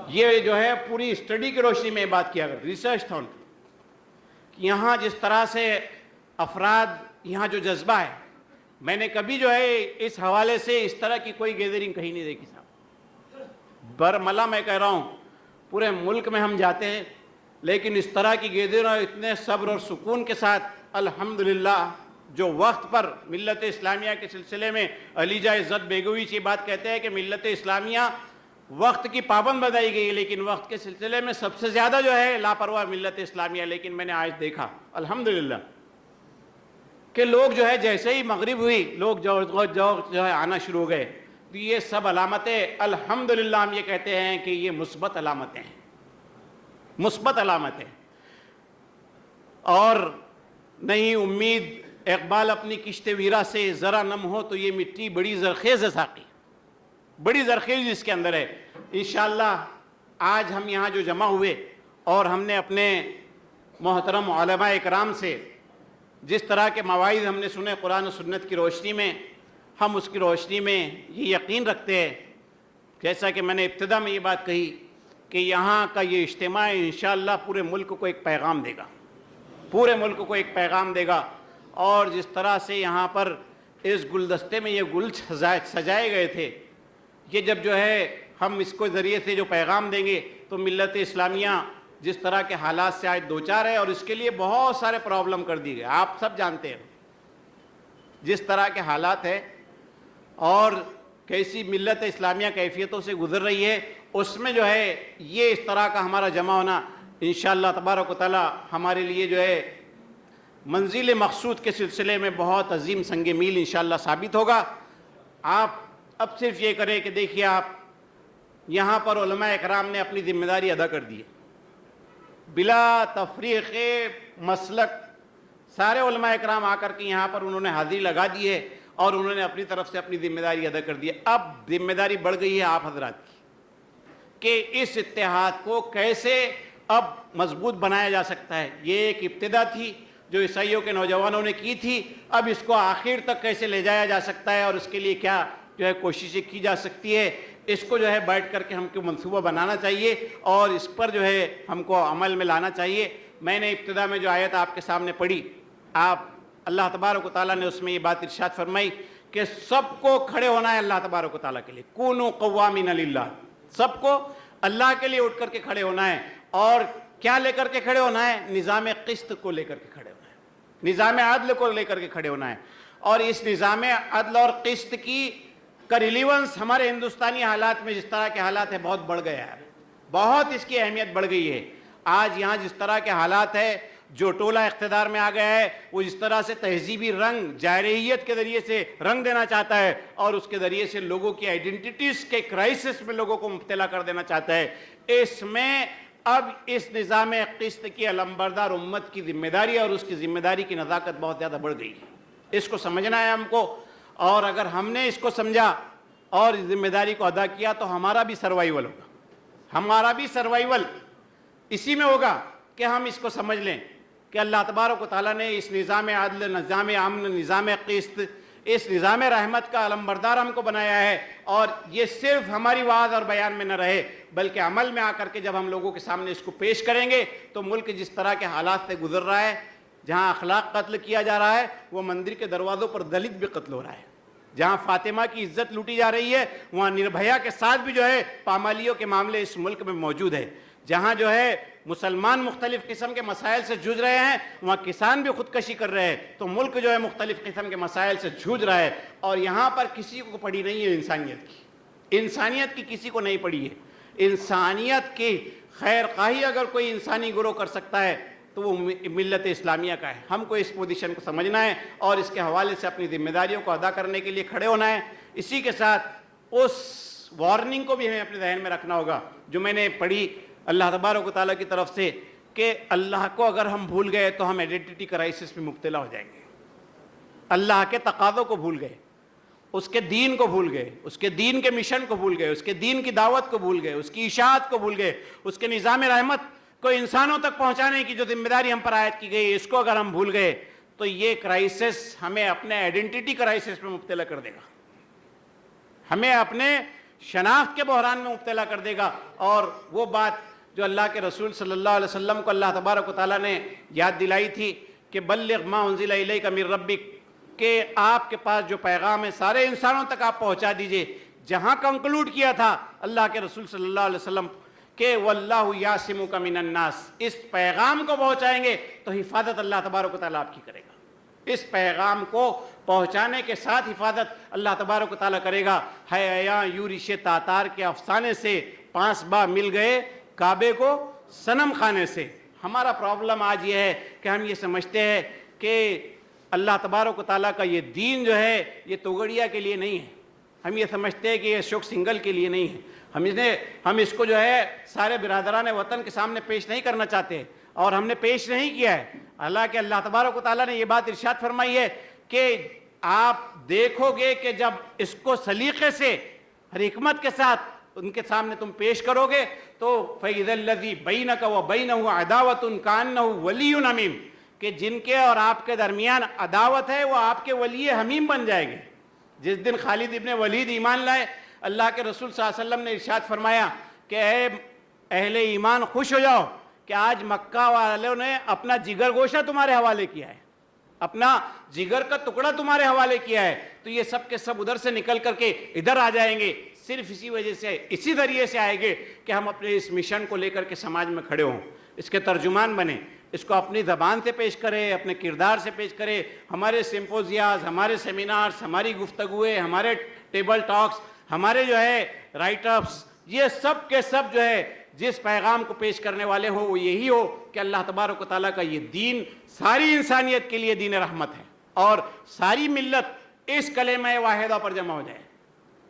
یہ جو ہے پوری اسٹڈی کی روشنی میں بات کیا کرتے، ریسرچ تھا ان کا. یہاں جس طرح سے افراد، یہاں جو جذبہ ہے، میں نے کبھی جو ہے اس حوالے سے اس طرح کی کوئی گیدرنگ کہیں نہیں دیکھی صاحب. برملا میں کہہ رہا ہوں پورے ملک میں ہم جاتے ہیں، لیکن اس طرح کی گیدرنگ اتنے صبر اور سکون کے ساتھ الحمدللہ جو وقت پر ملت اسلامیہ کے سلسلے میں علی جا عزت بیگوی یہ بات کہتے ہیں کہ ملت اسلامیہ وقت کی پابند بتائی گئی، لیکن وقت کے سلسلے میں سب سے زیادہ جو ہے لاپرواہ ملت اسلامیہ. لیکن میں نے آج دیکھا الحمدللہ کہ لوگ جو ہے جیسے ہی مغرب ہوئی لوگ جو ہے آنا شروع ہو گئے. تو یہ سب علامتیں الحمدللہ ہم یہ کہتے ہیں کہ یہ مثبت علامتیں ہیں، مثبت علامتیں. اور نہیں امید اقبال اپنی کشت ویرا سے ذرا نم ہو تو یہ مٹی بڑی زرخیز ہے ساقی، بڑی زرخیز اس کے اندر ہے. انشاءاللہ آج ہم یہاں جو جمع ہوئے اور ہم نے اپنے محترم علماء اکرام سے جس طرح کے مواعظ ہم نے سنے قرآن و سنت کی روشنی میں، ہم اس کی روشنی میں یہ یقین رکھتے ہیں جیسا کہ میں نے ابتدا میں یہ بات کہی کہ یہاں کا یہ اجتماع انشاءاللہ پورے ملک کو ایک پیغام دے گا، پورے ملک کو ایک پیغام دے گا. اور جس طرح سے یہاں پر اس گلدستے میں یہ گل سجائے گئے تھے، یہ جب جو ہے ہم اس کو ذریعے سے جو پیغام دیں گے تو ملت اسلامیہ جس طرح کے حالات سے آج دوچار ہے، اور اس کے لیے بہت سارے پرابلم کر دی گئے، آپ سب جانتے ہیں جس طرح کے حالات ہیں اور کیسی ملت اسلامیہ کیفیتوں سے گزر رہی ہے، اس میں جو ہے یہ اس طرح کا ہمارا جمع ہونا انشاءاللہ تبارک و تعالی ہمارے لیے جو ہے منزل مقصود کے سلسلے میں بہت عظیم سنگ میل انشاءاللہ ثابت ہوگا. آپ اب صرف یہ کریں کہ دیکھیے آپ یہاں پر علماء اکرام نے اپنی ذمہ داری ادا کر دی ہے بلا تفریق مسلک. سارے علماء اکرام آ کر کے یہاں پر انہوں نے حاضری لگا دی ہے اور انہوں نے اپنی طرف سے اپنی ذمہ داری ادا کر دی ہے. اب ذمہ داری بڑھ گئی ہے آپ حضرات کی کہ اس اتحاد کو کیسے اب مضبوط بنایا جا سکتا ہے. یہ ایک ابتدا تھی جو عیسائیوں کے نوجوانوں نے کی تھی، اب اس کو آخر تک کیسے لے جایا جا سکتا ہے اور اس کے لیے کیا جو ہے کوششیں کی جا سکتی ہے، اس کو جو ہے بیٹھ کر کے ہم کو منصوبہ بنانا چاہیے اور اس پر جو ہے ہم کو عمل میں لانا چاہیے. میں نے ابتدا میں جو آیت آپ کے سامنے پڑھی، آپ اللہ تبارک و تعالیٰ نے اس میں یہ بات ارشاد فرمائی کہ سب کو کھڑے ہونا ہے اللہ تبارک و تعالیٰ کے لیے. کونوا قوامین للہ، سب کو اللہ کے لیے اٹھ کر کے کھڑے ہونا ہے. اور کیا لے کر کے کھڑے ہونا ہے؟ نظام قسط کو لے کر کے کھڑے ہونا ہے، نظام عدل کو لے کر کے کھڑے ہونا ہے. اور اس نظام عدل اور قسط کی کا ریلیونس ہمارے ہندوستانی حالات میں جس طرح کے حالات ہیں بہت بڑھ گیا ہے، بہت اس کی اہمیت بڑھ گئی ہے. آج یہاں جس طرح کے حالات ہے، جو ٹولہ اقتدار میں آ گیا ہے وہ جس طرح سے تہذیبی رنگ جارحیت کے ذریعے سے رنگ دینا چاہتا ہے اور اس کے ذریعے سے لوگوں کی آئیڈینٹیٹیز کے کرائسس میں لوگوں کو مبتلا کر دینا چاہتا ہے، اس میں اب اس نظام قسط کی علمبردار امت کی ذمہ داری اور اس کی ذمہ داری کی نزاکت بہت زیادہ بڑھ گئی ہے. اس کو سمجھنا ہے ہم کو، اور اگر ہم نے اس کو سمجھا اور اس ذمہ داری کو ادا کیا تو ہمارا بھی سروائیول ہوگا. ہمارا بھی سروائیول اسی میں ہوگا کہ ہم اس کو سمجھ لیں کہ اللہ تبارک و تعالیٰ نے اس نظام عدل، نظام امن، نظام قسط، اس نظام رحمت کا علمبردار ہم کو بنایا ہے. اور یہ صرف ہماری وعظ اور بیان میں نہ رہے بلکہ عمل میں آ کر کے جب ہم لوگوں کے سامنے اس کو پیش کریں گے تو ملک جس طرح کے حالات سے گزر رہا ہے، جہاں اخلاق قتل کیا جا رہا ہے، وہ مندر کے دروازوں پر دلت بھی قتل ہو رہا ہے. جہاں فاطمہ کی عزت لوٹی جا رہی ہے وہاں نربھیا کے ساتھ بھی جو ہے پامالیوں کے معاملے اس ملک میں موجود ہے. جہاں جو ہے مسلمان مختلف قسم کے مسائل سے جوجھ رہے ہیں وہاں کسان بھی خودکشی کر رہے ہیں، تو ملک جو ہے مختلف قسم کے مسائل سے جوجھ رہا ہے. اور یہاں پر کسی کو پڑی نہیں ہے انسانیت کی، انسانیت کی کسی کو نہیں پڑی ہے. انسانیت کی خیر خواہی اگر کوئی انسانی گروہ کر سکتا ہے تو وہ ملت اسلامیہ کا ہے. ہم کو اس پوزیشن کو سمجھنا ہے اور اس کے حوالے سے اپنی ذمہ داریوں کو ادا کرنے کے لیے کھڑے ہونا ہے. اسی کے ساتھ اس وارننگ کو بھی ہمیں اپنے ذہن میں رکھنا ہوگا جو میں نے پڑھی اللہ تبارک و تعالیٰ کی طرف سے کہ اللہ کو اگر ہم بھول گئے تو ہم ایڈنٹیٹی کرائسس میں مبتلا ہو جائیں گے. اللہ کے تقاضوں کو بھول گئے, اس کے دین کو بھول گئے, اس کے دین کے مشن کو بھول گئے, اس کے دین کی دعوت کو بھول گئے, اس کی اشاعت کو بھول گئے, اس کے نظام رحمت کو انسانوں تک پہنچانے کی جو ذمہ داری ہم پر عائد کی گئی, اس کو اگر ہم بھول گئے تو یہ کرائسس ہمیں اپنے آئیڈینٹی کرائسس میں مبتلا کر دے گا, ہمیں اپنے شناخت کے بحران میں مبتلا کر دے گا. اور وہ بات جو اللہ کے رسول صلی اللہ علیہ وسلم کو اللہ تبارک و تعالیٰ نے یاد دلائی تھی کہ بلغ ما انزل الیک من ربک, کہ آپ کے پاس جو پیغام ہے سارے انسانوں تک آپ پہنچا دیجئے. جہاں کنکلوڈ کیا تھا اللہ کے رسول صلی اللہ علیہ وسلم کہ واللہ یعصمک من الناس, اس پیغام کو پہنچائیں گے تو حفاظت اللہ تبارک و تعالیٰ آپ کی کرے گا. اس پیغام کو پہنچانے کے ساتھ حفاظت اللہ تبارک و تعالیٰ کرے گا. ہے عیاں یورش تاتار کے افسانے سے 5 با مل گئے کعبے کو صنم خانے سے. ہمارا پرابلم آج یہ ہے کہ ہم یہ سمجھتے ہیں کہ اللہ تبارک و تعالیٰ کا یہ دین جو ہے یہ توگڑیا کے لیے نہیں ہے. ہم یہ سمجھتے ہیں کہ یہ اشوک سنگل کے لیے نہیں ہے. ہم اس کو جو ہے سارے برادران وطن کے سامنے پیش نہیں کرنا چاہتے, اور ہم نے پیش نہیں کیا ہے. حالانکہ اللہ تبارک و تعالیٰ نے یہ بات ارشاد فرمائی ہے کہ آپ دیکھو گے کہ جب اس کو سلیقے سے حکمت کے ساتھ ان کے سامنے تم پیش کرو گے تو فَإِذَا الَّذِي بَيْنَكَ وَبَيْنَهُ عَدَاوَةٌ كَأَنَّهُ وَلِيٌّ حَمِيمٌ, کہ جن کے اور آپ کے درمیان عداوت ہے وہ آپ کے ولی حمیم بن جائے گے. جس دن خالد ابن ولید ایمان لائے, اللہ کے رسول صلی اللہ علیہ وسلم نے ارشاد فرمایا کہ اے اہل ایمان خوش ہو جاؤ کہ آج مکہ والوں نے اپنا جگر گوشہ تمہارے حوالے کیا ہے, اپنا جگر کا ٹکڑا تمہارے حوالے کیا ہے. تو یہ سب کے سب ادھر سے نکل کر کے ادھر آ جائیں گے, صرف اسی وجہ سے, اسی ذریعے سے آئیں گے کہ ہم اپنے اس مشن کو لے کر کے سماج میں کھڑے ہوں, اس کے ترجمان بنیں, اس کو اپنی زبان سے پیش کرے, اپنے کردار سے پیش کرے. ہمارے سمپوزیاز, ہمارے سیمینارز, ہماری گفتگویں, ہمارے ٹیبل ٹاکس, ہمارے جو ہے رائٹ اپس, یہ سب کے سب جو ہے جس پیغام کو پیش کرنے والے ہو وہ یہی ہو کہ اللہ تبارک و تعالیٰ کا یہ دین ساری انسانیت کے لیے دین رحمت ہے, اور ساری ملت اس کلمہ واحدہ پر جمع ہو جائے,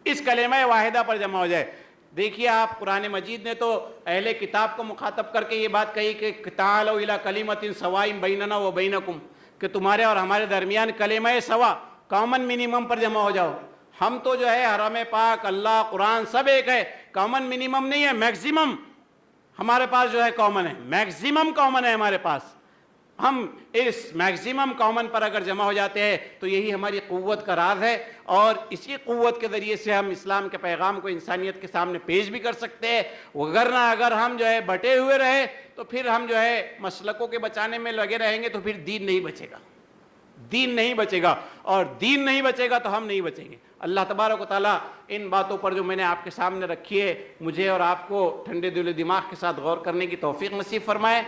اس کلمہ واحدہ پر جمع ہو جائے. دیکھیے آپ, قرآن مجید نے تو اہل کتاب کو مخاطب کر کے یہ بات کہی کہ تعالوا الی کلمۃ سواء بیننا و بینکم, کہ تمہارے اور ہمارے درمیان کلمہ سوا, کامن منیمم پر جمع ہو جاؤ. ہم تو جو ہے حرم پاک, اللہ, قرآن سب ایک ہے, کامن منیمم نہیں ہے, میکسیمم ہمارے پاس جو ہے کامن ہے, میکسیمم کامن ہے ہمارے پاس. ہم اس میکسیمم کامن پر اگر جمع ہو جاتے ہیں تو یہی ہماری قوت کا راز ہے, اور اسی قوت کے ذریعے سے ہم اسلام کے پیغام کو انسانیت کے سامنے پیش بھی کر سکتے ہیں. وگرنہ اگر ہم جو ہے بٹے ہوئے رہے تو پھر ہم جو ہے مسلکوں کے بچانے میں لگے رہیں گے تو پھر دین نہیں بچے گا, دین نہیں بچے گا, اور دین نہیں بچے گا تو ہم نہیں بچیں گے. اللہ تبارک و تعالیٰ ان باتوں پر جو میں نے آپ کے سامنے رکھی ہے, مجھے اور آپ کو ٹھنڈے دل و دماغ کے ساتھ غور کرنے کی توفیق نصیب فرمائے.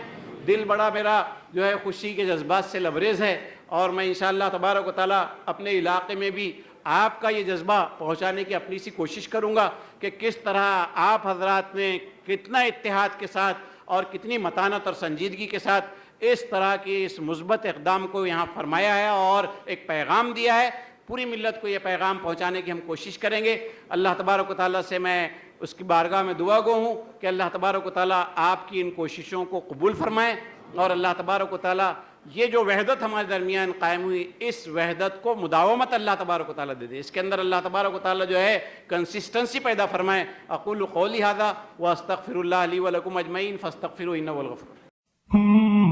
دل بڑا میرا جو ہے خوشی کے جذبات سے لبریز ہے, اور میں انشاءاللہ تبارک و تعالیٰ اپنے علاقے میں بھی آپ کا یہ جذبہ پہنچانے کی اپنی سی کوشش کروں گا کہ کس طرح آپ حضرات نے کتنا اتحاد کے ساتھ اور کتنی متانت اور سنجیدگی کے ساتھ اس طرح کی اس مثبت اقدام کو یہاں فرمایا ہے اور ایک پیغام دیا ہے. پوری ملت کو یہ پیغام پہنچانے کی ہم کوشش کریں گے. اللہ تبارک و تعالیٰ سے میں اس کی بارگاہ میں دعا گو ہوں کہ اللہ تبارک و تعالیٰ آپ کی ان کوششوں کو قبول فرمائے, اور اللہ تبارک و تعالیٰ یہ جو وحدت ہمارے درمیان قائم ہوئی, اس وحدت کو مداومت اللہ تبارک و تعالیٰ دے دے, اس کے اندر اللہ تبارک و تعالیٰ جو ہے کنسسٹنسی پیدا فرمائے. اقول قولی ھذا واستغفر اللہ لی ولکم اجمعین فاستغفروہ انہ هو الغفور.